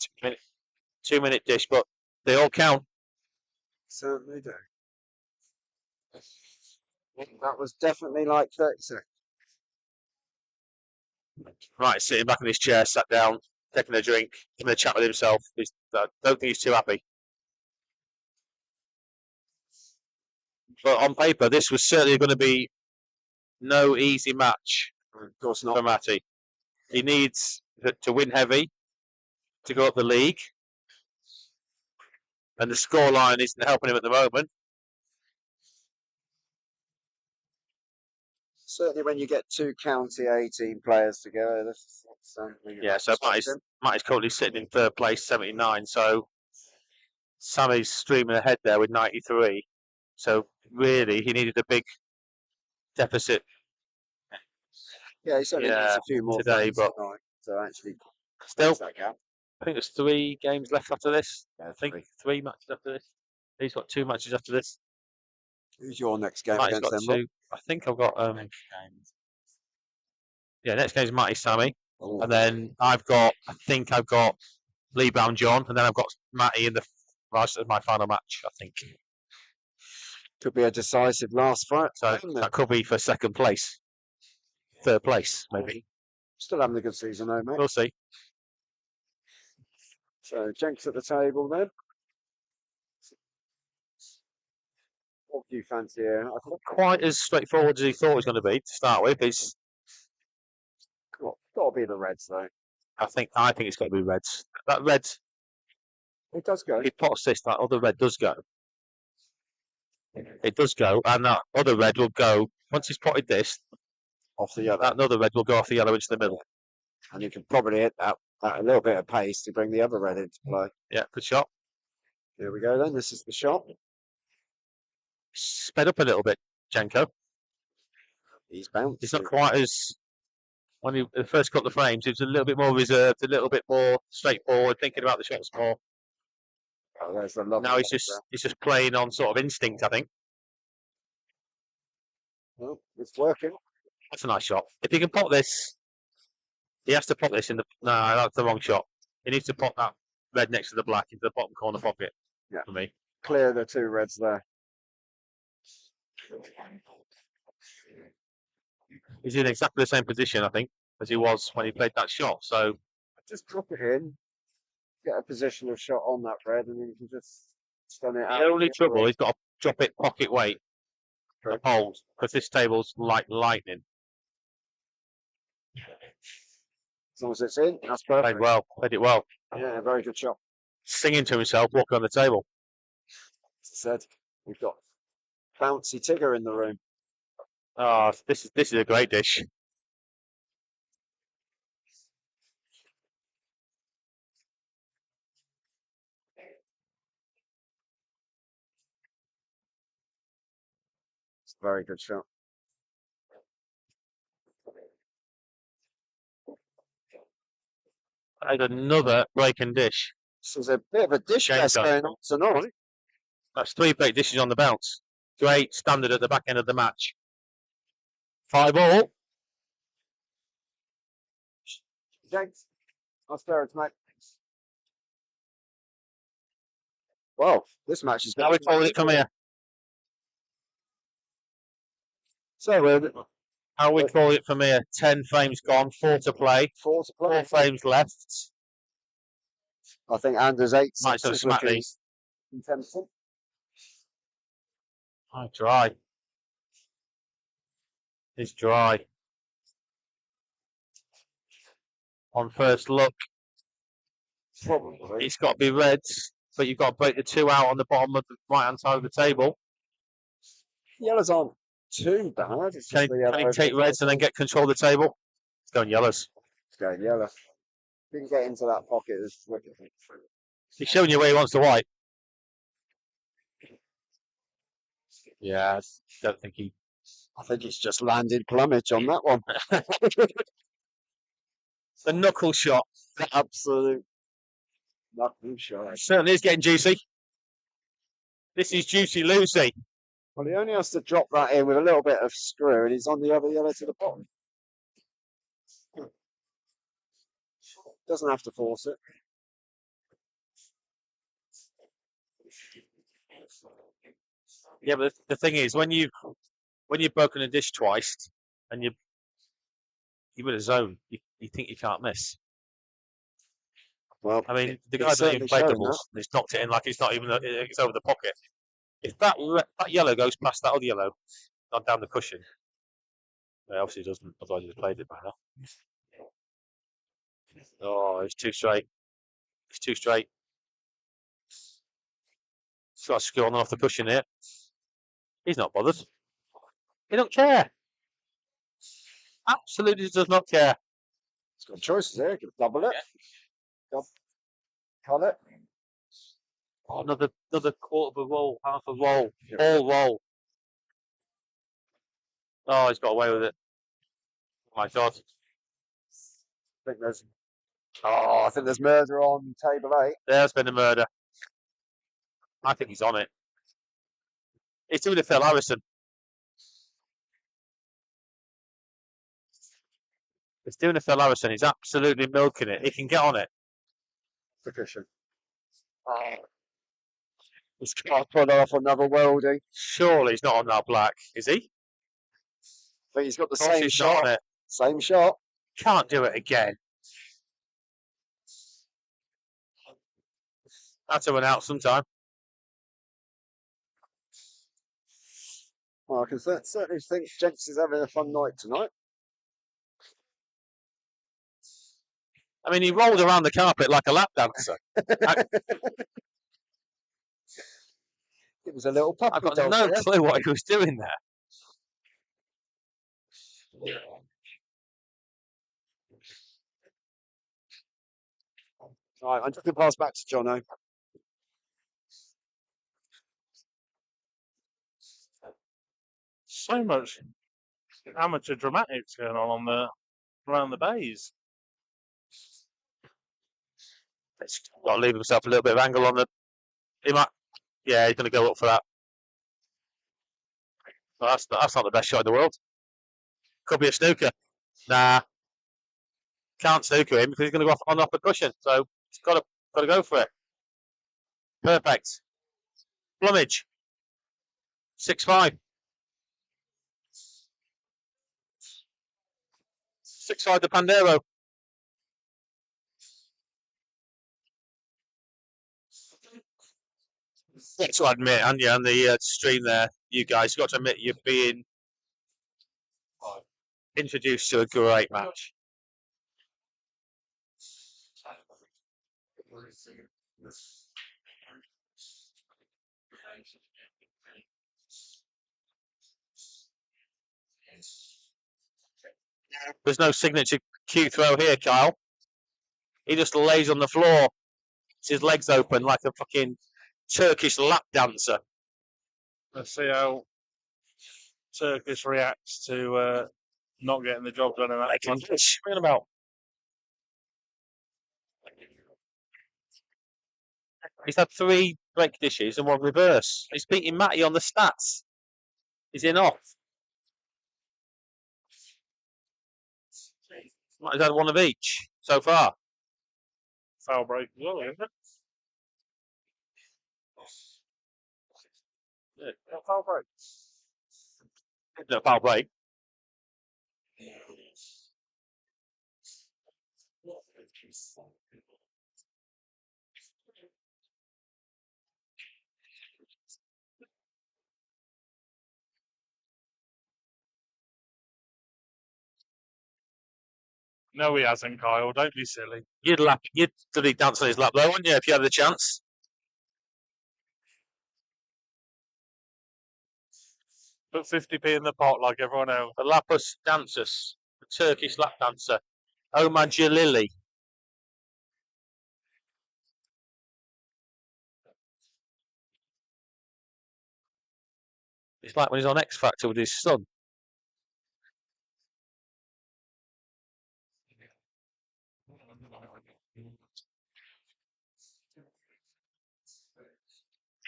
2-minute dish, but they all count. Certainly do. That was definitely like 30 seconds. Right, sitting back in his chair, sat down, taking a drink, having a chat with himself. I don't think he's too happy. But on paper, this was certainly going to be no easy match Of course for not. Matty. He needs to win heavy to go up the league. And the scoreline isn't helping him at the moment. Certainly when you get 2 county 18 players together, that's something. Yeah, so Matty's currently sitting in 3rd place, 79. So Sammy's streaming ahead there with 93. So really, he needed a big deficit. Yeah, he certainly needs a few more today, games but tonight to actually still, close that gap. I think there's 3 games left after this. Yeah, I think 3 matches after this. He's got 2 matches after this. Who's your next game Matty's against got them, 2. I think I've got next game's Matty Sammy. Rob? And then I think I've got Lee Brown John, and then I've got Matty in the last of my final match, I think. Could be a decisive last fight. So that could be for 2nd place. 3rd place, maybe. Still having a good season though, mate. We'll see. So Jenks at the table then. What do you fancy here? I think Quite as straightforward as he thought it was going to be to start with. It's, got to be the Reds though. I think it's got to be Reds. That red, It does go. he pots this, that other red does go. It does go, and that other red will go. Once he's potted this, Off the other. that other red will go off the yellow into the middle. And you can probably hit that at a little bit of pace to bring the other red into play. Yeah, good shot. Here we go then. This is the shot. Sped up a little bit, Jenko. He's bounced. He's not quite as, when he first got the frames, he was a little bit more reserved, a little bit more straightforward, thinking about the shots more. Oh, there's the lovely Now he's just playing on sort of instinct, I think. well, it's working. That's a nice shot. If he can pot this, he has to pot this in the. No, that's the wrong shot. He needs to pot that red next to the black into the bottom corner pocket. Yeah. For me. Clear the 2 reds there. He's in exactly the same position, I think, as he was when he played that shot. So Just drop it in. Get a position of shot on that red, and then you can just stun it out. the only trouble, he's got to drop it pocket weight. Correct. The hold, because this table's like lightning. As long as it's in, that's Played perfect. well. Played it well. Yeah, very good shot. Singing to himself, walking on the table. As I said, we've got Bouncy Tigger in the room. Oh, this is a great dish. It's a very good shot. Played another breaking dish. So there's a bit of a dish James fest done. going on tonight. That's 3 break dishes on the bounce. Great standard at the back end of the match. 5-all. Thanks. That's fair, it's mate. Well, this match is Now we call it from here. So, How we call it from here? 10 frames gone, 4 to play. 4 to play. 4 frames left. I think Anders 8 Might sort of smack these. tempting. Oh, dry. It's dry. On first look, Probably. it's got to be reds, but you've got to break the 2 out on the bottom of the right-hand side of the table. Yellows aren't too bad. It's just the Can he take reds and then get control of the table? It's going yellows. It's going yellow. If you can get into that pocket, it's wicked. He's showing you where he wants the white. Yeah, I don't think he... I think it's just landed plumage on that one. The knuckle shot. Absolute knuckle shot. Certainly is getting juicy. This is Juicy Lucy. Well, he only has to drop that in with a little bit of screw, and he's on the other yellow to the bottom. Doesn't have to force it. Yeah, but the thing is, when you've broken a dish twice and you're in a zone, you think you can't miss. Well, I mean, the it's guy doesn't even certainly play shown doubles. He's knocked it in like it's not even it's over the pocket. If that yellow goes past that other yellow, not down the cushion, well, obviously it doesn't. Otherwise, he'd have played it by now. Oh, it's too straight. It's too straight. He's got a screw on and off the cushion here. He's not bothered. He don't care. Absolutely does not care. He's got choices there. He can double it. Cut it. Oh, another quarter of a roll, half a roll, all roll. Oh, he's got away with it. Oh my God. I think there's murder on table 8. There's been a murder. I think he's on it. He's doing a Phil Harrison. He's doing a Phil Harrison. He's absolutely milking it. He can get on it. Patricia. He's got to put off another worldie. Surely he's not on that black, is he? But he's got the Of course same he's not shot. on it. Same shot. Can't do it again. That's a run out sometime. Well, I can certainly think Jenks is having a fun night tonight. I mean, he rolled around the carpet like a lap dancer. It was a little puppy I've got dog no there. clue what he was doing there. Right, I'm just going to pass back to Jono. So much amateur dramatics going on around the bays. He's got to leave himself a little bit of angle on the... He might... Yeah, he's going to go up for that. Well, that's not the best shot in the world. Could be a snooker. Nah. Can't snooker him because he's going to go off the cushion. So he's got to go for it. Perfect. Plumage. 6-5. 6-5 to Pandero. Got to admit, and on the stream there, you guys got to admit you're being introduced to a great match. There's no signature cue throw here, Kyle. He just lays on the floor. His legs open like a fucking Turkish lap dancer. Let's see how Turkish reacts to not getting the job done in that. What are you talking about? He's had 3 break dishes and 1 reverse. He's beating Matty on the stats. He's in off. Matty's had 1 of each so far. Foul break as well, isn't it? Yeah. No foul break. No foul break. No, he hasn't, Kyle. Don't be silly. You'd bloody dance on his lap though, wouldn't you, if you had the chance? Put 50p in the pot like everyone else. The lapus dancers, the Turkish lap dancer, Omar Jalili. It's like when he's on X Factor with his son.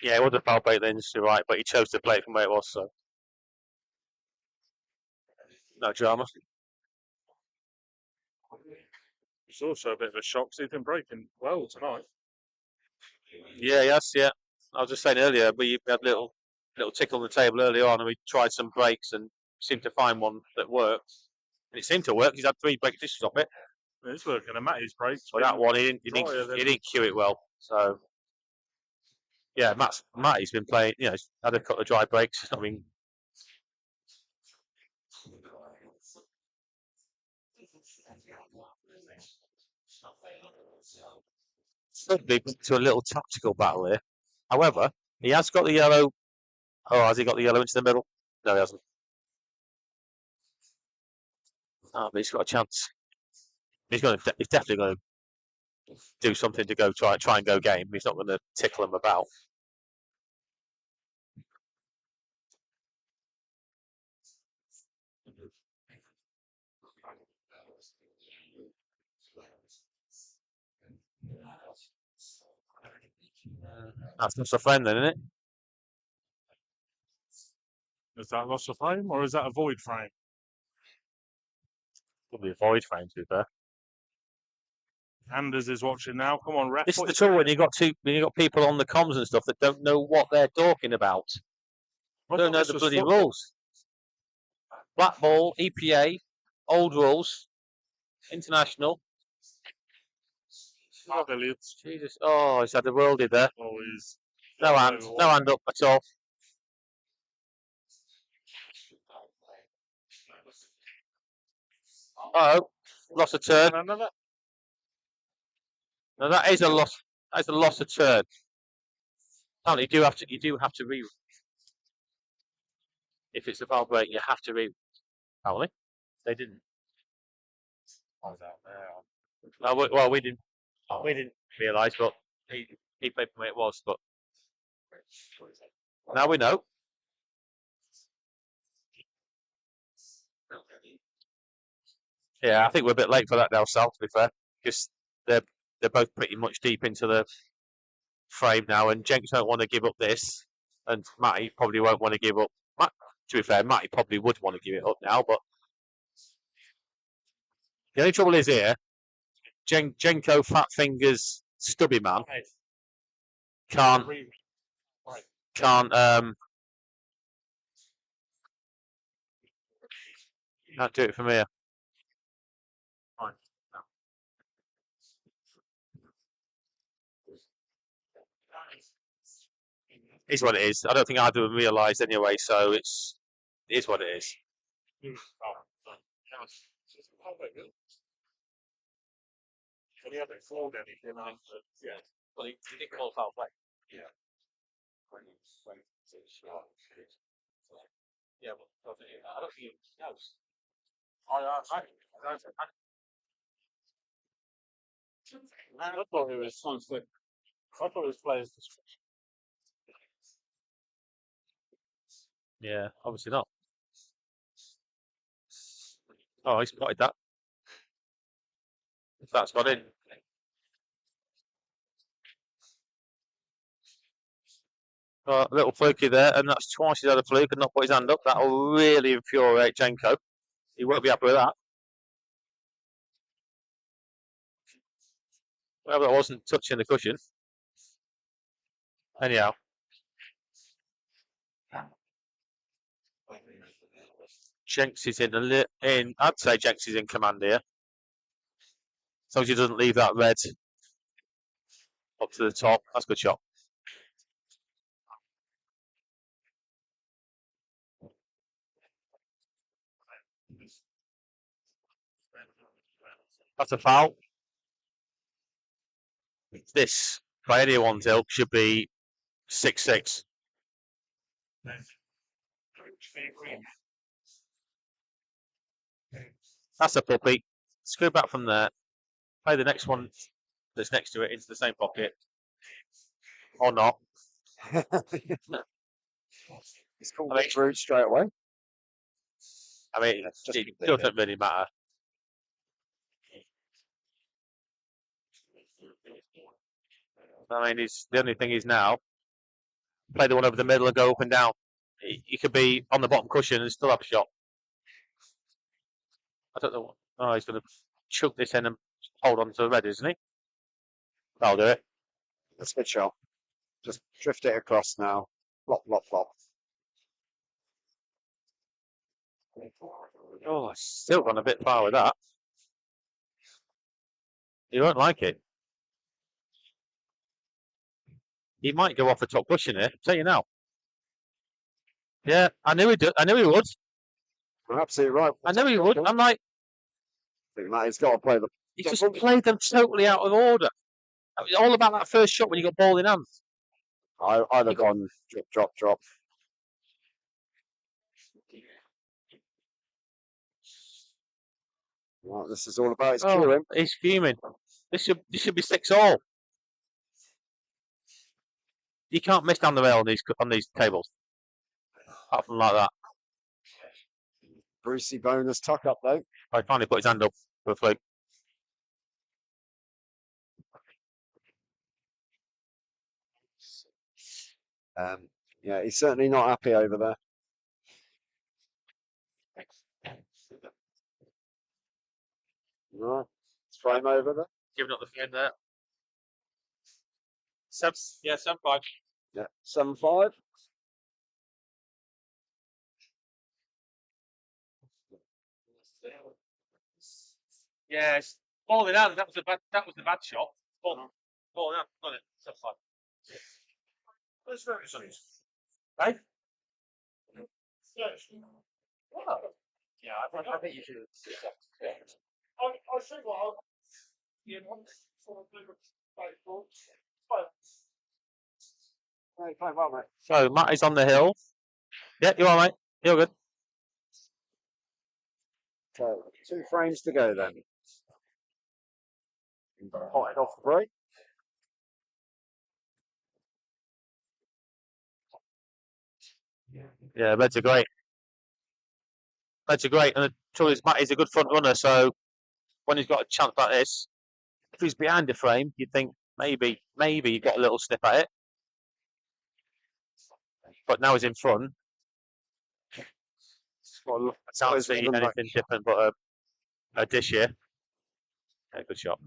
Yeah, it was a foul break then, you're right, but he chose to play it from where it was, so. No drama. It's also a bit of a shock. He's been breaking well tonight. Yeah, yes, yeah. I was just saying earlier, we had a little tickle on the table earlier on, and we tried some breaks and seemed to find one that worked. And it seemed to work. He's had 3 break dishes off it. It's working. And Matty's breaks. But that one, he didn't cue it well. So, yeah, Matty's been playing, he's had a couple of dry breaks. I mean, could be to a little tactical battle here. However, he has got the yellow. Oh, has he got the yellow into the middle? No, he hasn't. Oh, but he's got a chance. He's definitely going to do something to go try and go game. He's not going to tickle him about. That's not a friend, then, isn't it? Is that loss of frame or is that a void frame? Probably a void frame, to be fair. Anders is watching now. Come on, ref. This is the trouble when you got people on the comms and stuff that don't know what they're talking about. Don't know the bloody rules. Black ball, EPA, old rules, international. Oh, billiards. Jesus! Oh, he's had the worldie there. Oh, he's No hand up at all. Oh, lost a turn. Another. No, that is a loss. That's a loss of turn. Apparently, you do have to re. If it's a foul break, you have to re. Apparently, they didn't. Well, we didn't realise, but he played from where it was. But now we know. Yeah, I think we're a bit late for that now, Sal. To be fair, because they're both pretty much deep into the frame now, and Jenks don't want to give up this, and Matty probably won't want to give up. To be fair, Matty probably would want to give it up now, but the only trouble is here, Jenko Fat Fingers Stubby Man can't do it from here. Is what it is. I don't think either of them realised anyway, so it is what it is. Well, he did call foul play. Yeah. Yeah, but I don't think he knows. I thought it was conflict. I thought it was players' discretion. Yeah, obviously not. Oh, he spotted that. If that's got in. A little fluky there, and that's twice he's had a fluke and not put his hand up. That'll really infuriate Jenko. He won't be happy with that. Well, that wasn't touching the cushion. Anyhow. Jenks is in. I'd say Jenks is in command here. As long as he doesn't leave that red up to the top. That's a good shot. That's a foul. This, by anyone's ilk, should be 6-6. That's a puppy. Screw back from there. Play the next one that's next to it into the same pocket. Or not. It's called through straight away. I mean, it doesn't really matter. I mean, the only thing is now, play the one over the middle and go up and down. He could be on the bottom cushion and still have a shot. I don't know what. Oh, he's going to chuck this in and hold on to the red, isn't he? That'll do it. That's a good shot. Just drift it across now. Flop, flop, flop. Oh, still gone a bit far with that. You won't like it. He might go off the top cushion here. I'll tell you now. Yeah, I knew he'd do. I knew he would. You're absolutely right. I knew he would. I'm like, I think Matty's got to play the. he just played them totally out of order. It was all about that first shot when you got ball in hand. I'd have gone drop, drop, drop. Right, this is all about his queuing. He's fuming. This should be 6-all. You can't miss down the rail on these tables. Apart from like that. Brucey bonus tuck up though. I finally put his hand up for a fluke. Yeah, he's certainly not happy over there. Right, let's frame over there. Giving up the frame there. 7-5. Yeah, 7-5. Yes, ball in hand. That was the bad shot. Ball in hand. Got it. 7-5. Where's Ferguson's? Hey? Yeah, I think you should. I see what So Matt is on the hill. Yeah, you are, mate. You're good. So 2 frames to go then. Potted off the break. Yeah, reds are great. Reds are great, and the trouble is Matt is a good front runner, so when he's got a chance like this, if he's behind the frame, you'd think maybe you get a little snip at it. But now he's in front. I can't see anything different but a dish here. Yeah, good shot.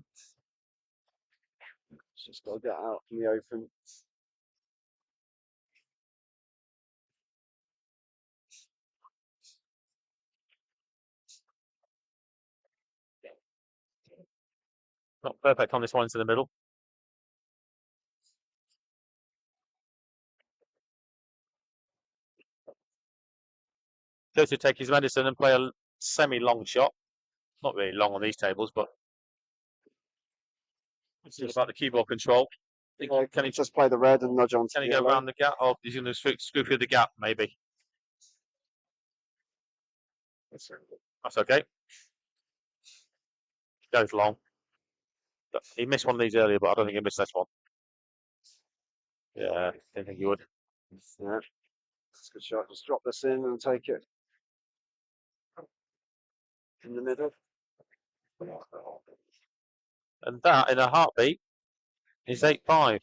Just got to get out in the open. Not perfect on this one into the middle. Goes to take his medicine and play a semi-long shot. Not really long on these tables, but it's just about the keyboard control. Can he just play the red and nudge on to Can the he go yellow? around the gap, or he's going to screw through the gap? Maybe. That's okay. Goes long. He missed one of these earlier, but I don't think he missed this one. Yeah, didn't think he would. Yeah. That's a good shot. Just drop this in and take it in the middle. And that, in a heartbeat, is 8-5.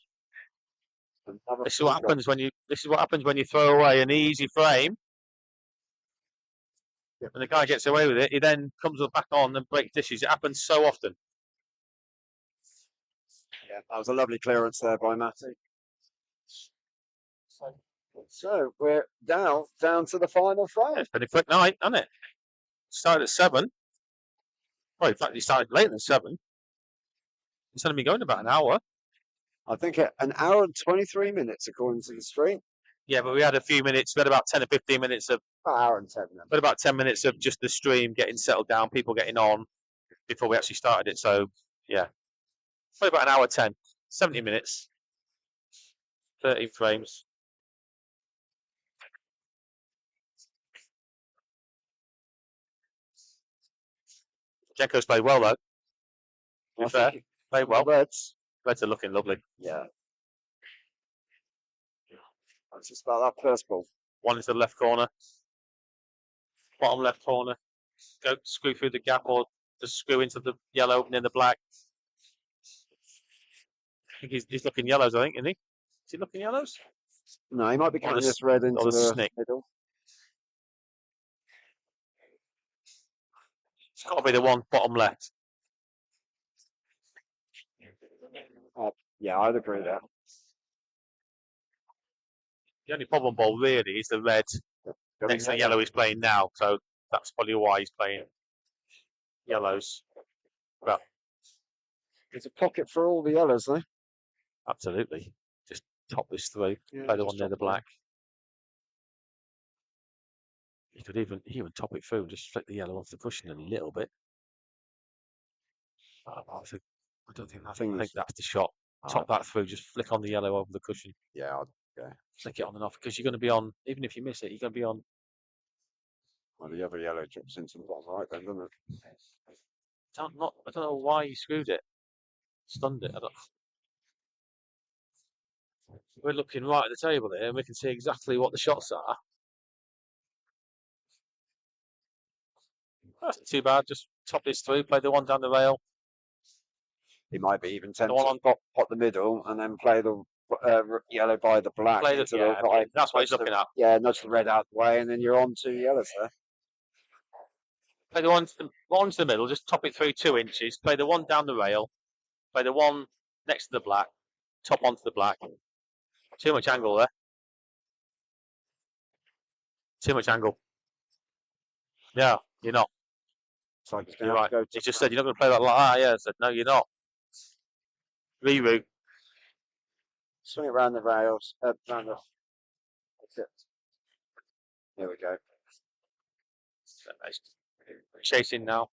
Another This is full what drop. happens when you. This is what happens when you throw away an easy frame. Yep. And the guy gets away with it. He then comes back on and breaks dishes. It happens so often. Yeah, that was a lovely clearance there by Matty. So we're down to the final frame. It's been a quick night, hasn't it? Started at 7. Well, in fact, he started later than 7. It's only been going about an hour. I think an hour and 23 minutes according to the stream. Yeah, but we had a few minutes. We had about 10 or 15 minutes of. About an hour and 10 minutes. But about 10 minutes of just the stream getting settled down, people getting on before we actually started it. So, yeah. Probably about an hour 10. 70 minutes. 13 frames. Jenko's played well, though. To be fair, played well. Reds. Reds are looking lovely. Yeah. That's just about that first ball. One into the left corner. Bottom left corner. Go screw through the gap or just screw into the yellow and in the black. I think he's looking yellows, I think, isn't he? Is he looking yellows? No, he might be Or getting the this red into the the snick. middle. It's got to be the one bottom left. Yeah, I'd agree there. The only problem ball really is the red next to the yellow he's playing now. So that's probably why he's playing yellows. Well, There's a pocket for all the yellows, though. absolutely. Just top this through. Yeah, Play the just one near drop the it in. black. You could even top it through and just flick the yellow off the cushion a little bit. I don't think that. I think that's the shot. Top that through, just flick on the yellow over the cushion. Yeah, Flick it on and off because you're going to be on. Even if you miss it, you're going to be on. well, the other yellow drops into the bottom right then, doesn't it? I don't know why he screwed it. Stunned it. We're looking right at the table here and we can see exactly what the shots are. That's not too bad. Just top this through, play the one down the rail. He might be even tempted one to on- pot the middle and then play the yellow by the black. Play the, into yeah, the right, that's what he's nudge looking the- at. Yeah, nudge the red out the way, and then you're on 2 yellows there. Play the one to the middle, just top it through 2 inches. Play the one down the rail. Play the one next to the black. Top onto the black. Too much angle there. Too much angle. Yeah, you're not. It's like You're right. He just said you're not going to play that like that. Yeah, I said no, you're not. Reroute. Swing it around the rails. Around the. That's it. There we go. Chasing now.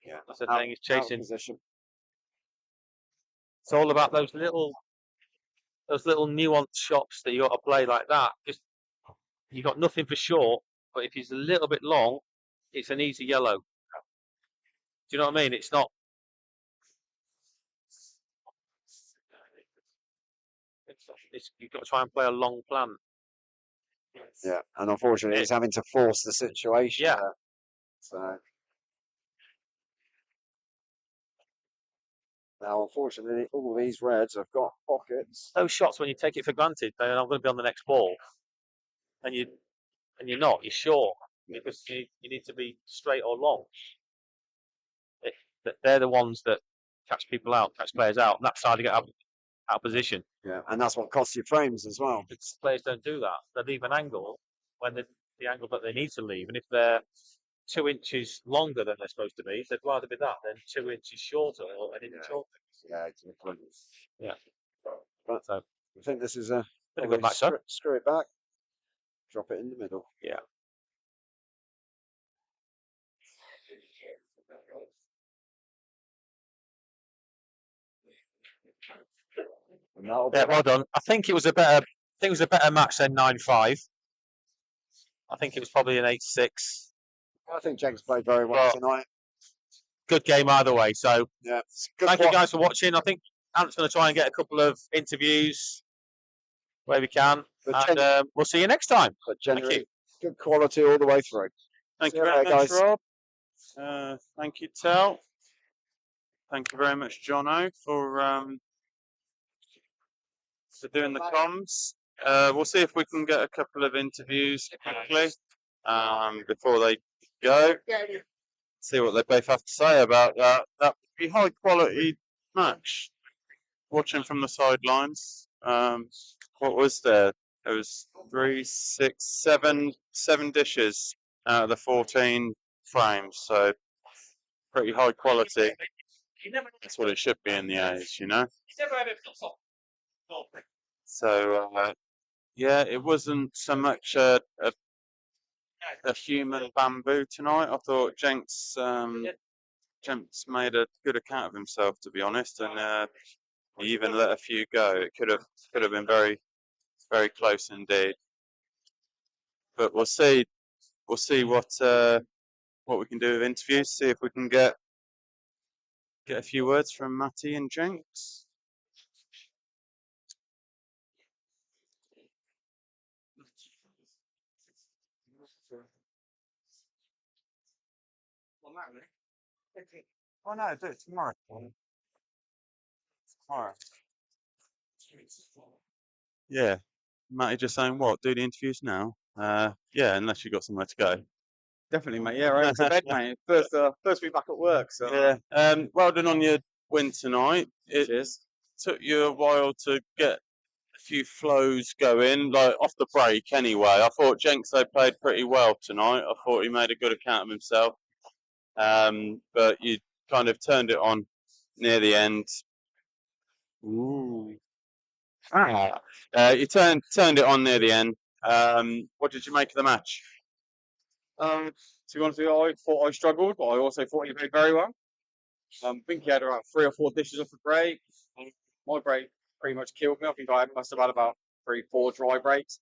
Yeah. That's the thing. He's chasing. Position. It's all about those little nuanced shots that you got to play like that. Just you got nothing for short, but if he's a little bit long, it's an easy yellow. Do you know what I mean? It's not. You've got to try and play a long plan. Yeah, and unfortunately, he's having to force the situation. Yeah. There. So now, unfortunately, all these reds have got pockets. Those shots when you take it for granted, they're not going to be on the next ball, and you're not. You're short because you need to be straight or long. They're the ones that catch people out, catch players out, and that's how to get out of position. Yeah, and that's what costs you frames as well. Because players don't do that. They leave an angle when the angle that they need to leave, and if they're 2 inches longer than they're supposed to be, they'd rather be that than 2 inches shorter or an inch shorter. Yeah, exactly. Yeah. But So I think this is been a good match, though. screw it back, drop it in the middle. Yeah. And that'll be Yeah, well done. I think it was a better match than 9-5. I think it was probably an 8-6. I think Jenks played very well tonight. Good game either way. So Yeah. thank you guys for watching. I think Ant's going to try and get a couple of interviews where we can. And we'll see you next time. But Thank generally, you. good quality all the way through. Thank See you you very later, much, guys. Rob. Thank you, Tel. Thank you very much, Jono, for doing the comms. We'll see if we can get a couple of interviews quickly before they go. See what they both have to say about that. That would be high quality match. Watching from the sidelines. What was there? There was 3, 6, 7 dishes out of the 14 frames. So pretty high quality. That's what it should be in the A's, you know. So yeah, it wasn't so much a human bamboo tonight. I thought Jenks made a good account of himself, to be honest, and he even let a few go. It could have been very, very close indeed. But we'll see what we can do with interviews. See if we can get a few words from Matty and Jenks. Oh no, do it tomorrow. Yeah. Matty just saying what? Do the interviews now? Yeah, unless you've got somewhere to go. Definitely, mate. Yeah, right to bed, mate. First week back at work, so Yeah. Well done on your win tonight. It cheers. took you a while to get a few flows going, like off the break anyway. I thought Jenks played pretty well tonight. I thought he made a good account of himself. But you kind of turned it on near the end. Ooh. You turned it on near the end. What did you make of the match? To be honest with you, I thought I struggled, but I also thought he played very well. I think he had around 3 or 4 dishes off the break. My break pretty much killed me. I think I must have had about 3, 4 dry breaks.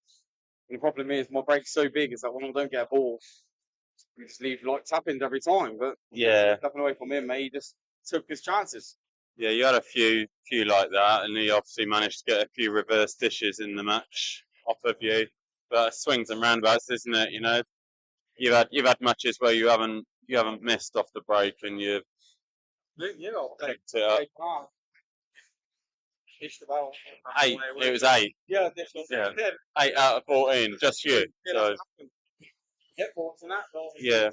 And the problem is my break's so big is that when I don't get a ball, we just leave like tap-ins every time. But Yeah. nothing away from him, mate. He just took his chances. Yeah, you had a few like that, and he obviously managed to get a few reverse dishes in the match off of you. But swings and roundabouts, isn't it? You know, you've had matches where you haven't missed off the break, and you've picked it up. 8. It was 8. Yeah, this was 8 out of 14, just you. So yeah.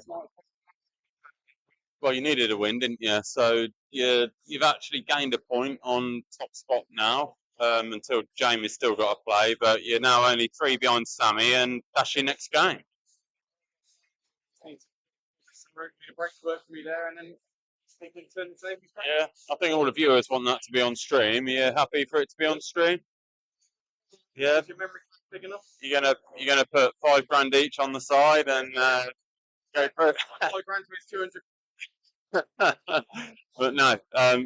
Well, you needed a win, didn't you? So you've actually gained a point on top spot now. Until Jamie's still got to play, but you're now only 3 behind Sammy, and that's your next game. Break work for me there, and then Yeah, I think all the viewers want that to be on stream. Are you happy for it to be on stream? Yeah. Is your memory big enough? You're gonna put $5,000 each on the side and go for it. $5,000 to 200. But no,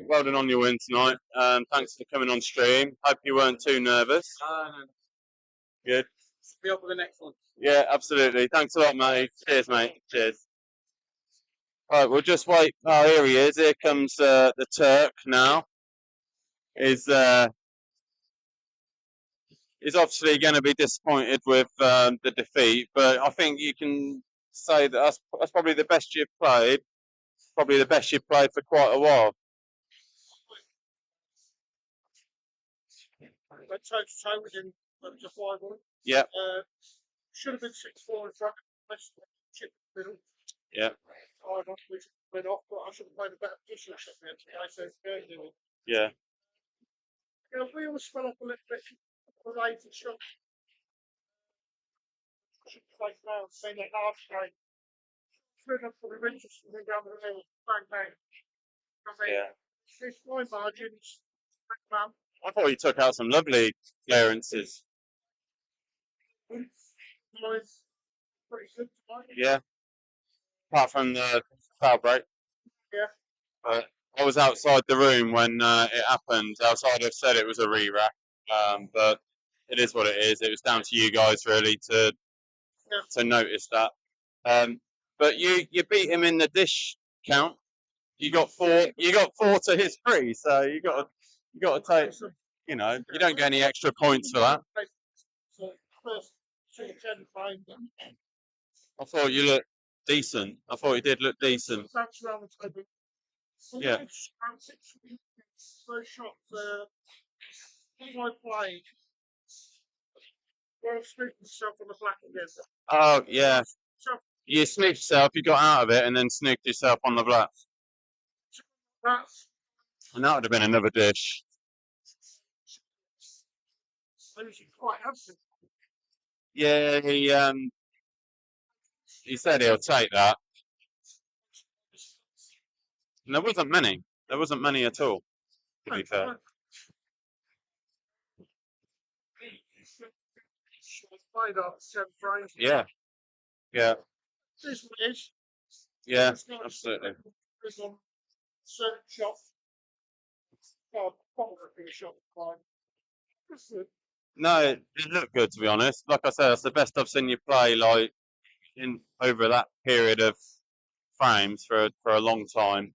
well done on your win tonight. Thanks for coming on stream. Hope you weren't too nervous. No. Good. Be up for the next one. Yeah, absolutely. Thanks a lot, mate. Cheers, mate. Cheers. Right, we'll just wait. Oh, here he is. Here comes the Turk now. Is obviously going to be disappointed with the defeat, but I think you can say that that's probably the best you've played. Probably the best you've played for quite a while. Went toe to toe with him to 5-1. Yeah. Should have been 6-4 in front. Chip in the middle. Yeah. 5-1, which went off, but I should have played a better position. Yeah. We always fell off a little bit. Related shot. Should play now, saying that half straight. Threw up for the Rangers and then down the middle. Bang, bang. Yeah. It's my margins. Man. I thought you took out some lovely clearances. Nice. Pretty good tonight. Yeah. Apart from the foul break. Yeah. But I was outside the room when it happened. Outside, I said it was a re-rack. But it is what it is. It was down to you guys really to notice that. But you beat him in the dish count. You got 4. You got 4 to his 3. So you got to take. You know, you don't get any extra points for that. I thought you looked decent. I thought you did look decent. Yeah. Oh yeah. You sneaked yourself. You got out of it, and then sneaked yourself on the black. And that would have been another dish. Yeah, he said he'll take that. And there wasn't many. There wasn't many at all, to be fair. Yeah. Yeah. Yeah, absolutely. No, it looked good, to be honest. Like I said, that's the best I've seen you play, like in over that period of frames for a long time.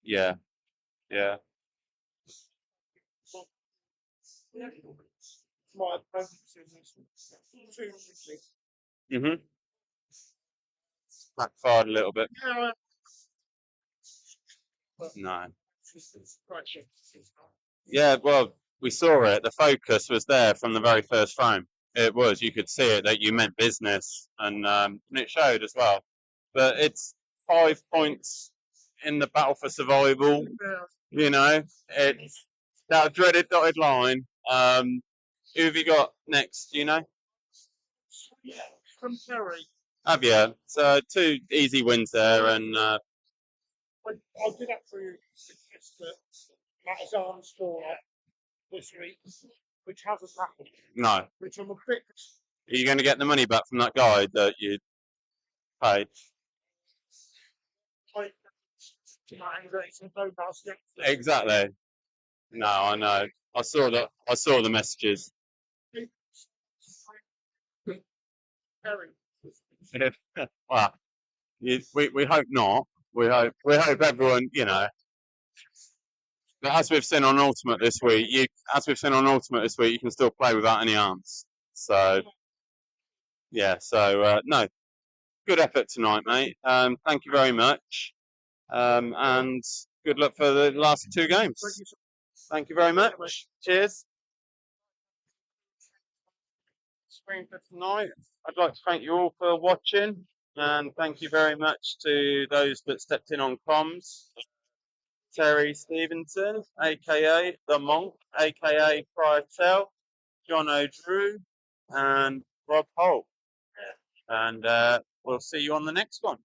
Yeah, yeah. Mhm. Backfired a little bit. No. Yeah, well, we saw it. The focus was there from the very first frame. It was. You could see it that you meant business, and it showed as well. But it's 5 points in the battle for survival. You know, it's that dreaded dotted line. Who have you got next? Do you know? From Terry. Have you? So 2 easy wins there, and I did actually suggest that Matt's arm score this week, which hasn't happened. no. Which I'm a bit. Are you going to get the money back from that guy that you paid? Exactly. No, I know. I saw that. I saw the messages. Well, we hope not. We hope everyone, you know. But as we've seen on Ultimate this week, you can still play without any arms. So yeah. So no, good effort tonight, mate. Thank you very much. And good luck for the last 2 games. Thank you very much. Cheers. Screen for tonight. I'd like to thank you all for watching, and thank you very much to those that stepped in on comms. Terry Stevenson, aka The Monk, aka Priotel, John O'Drew, and Rob Holt. And we'll see you on the next one.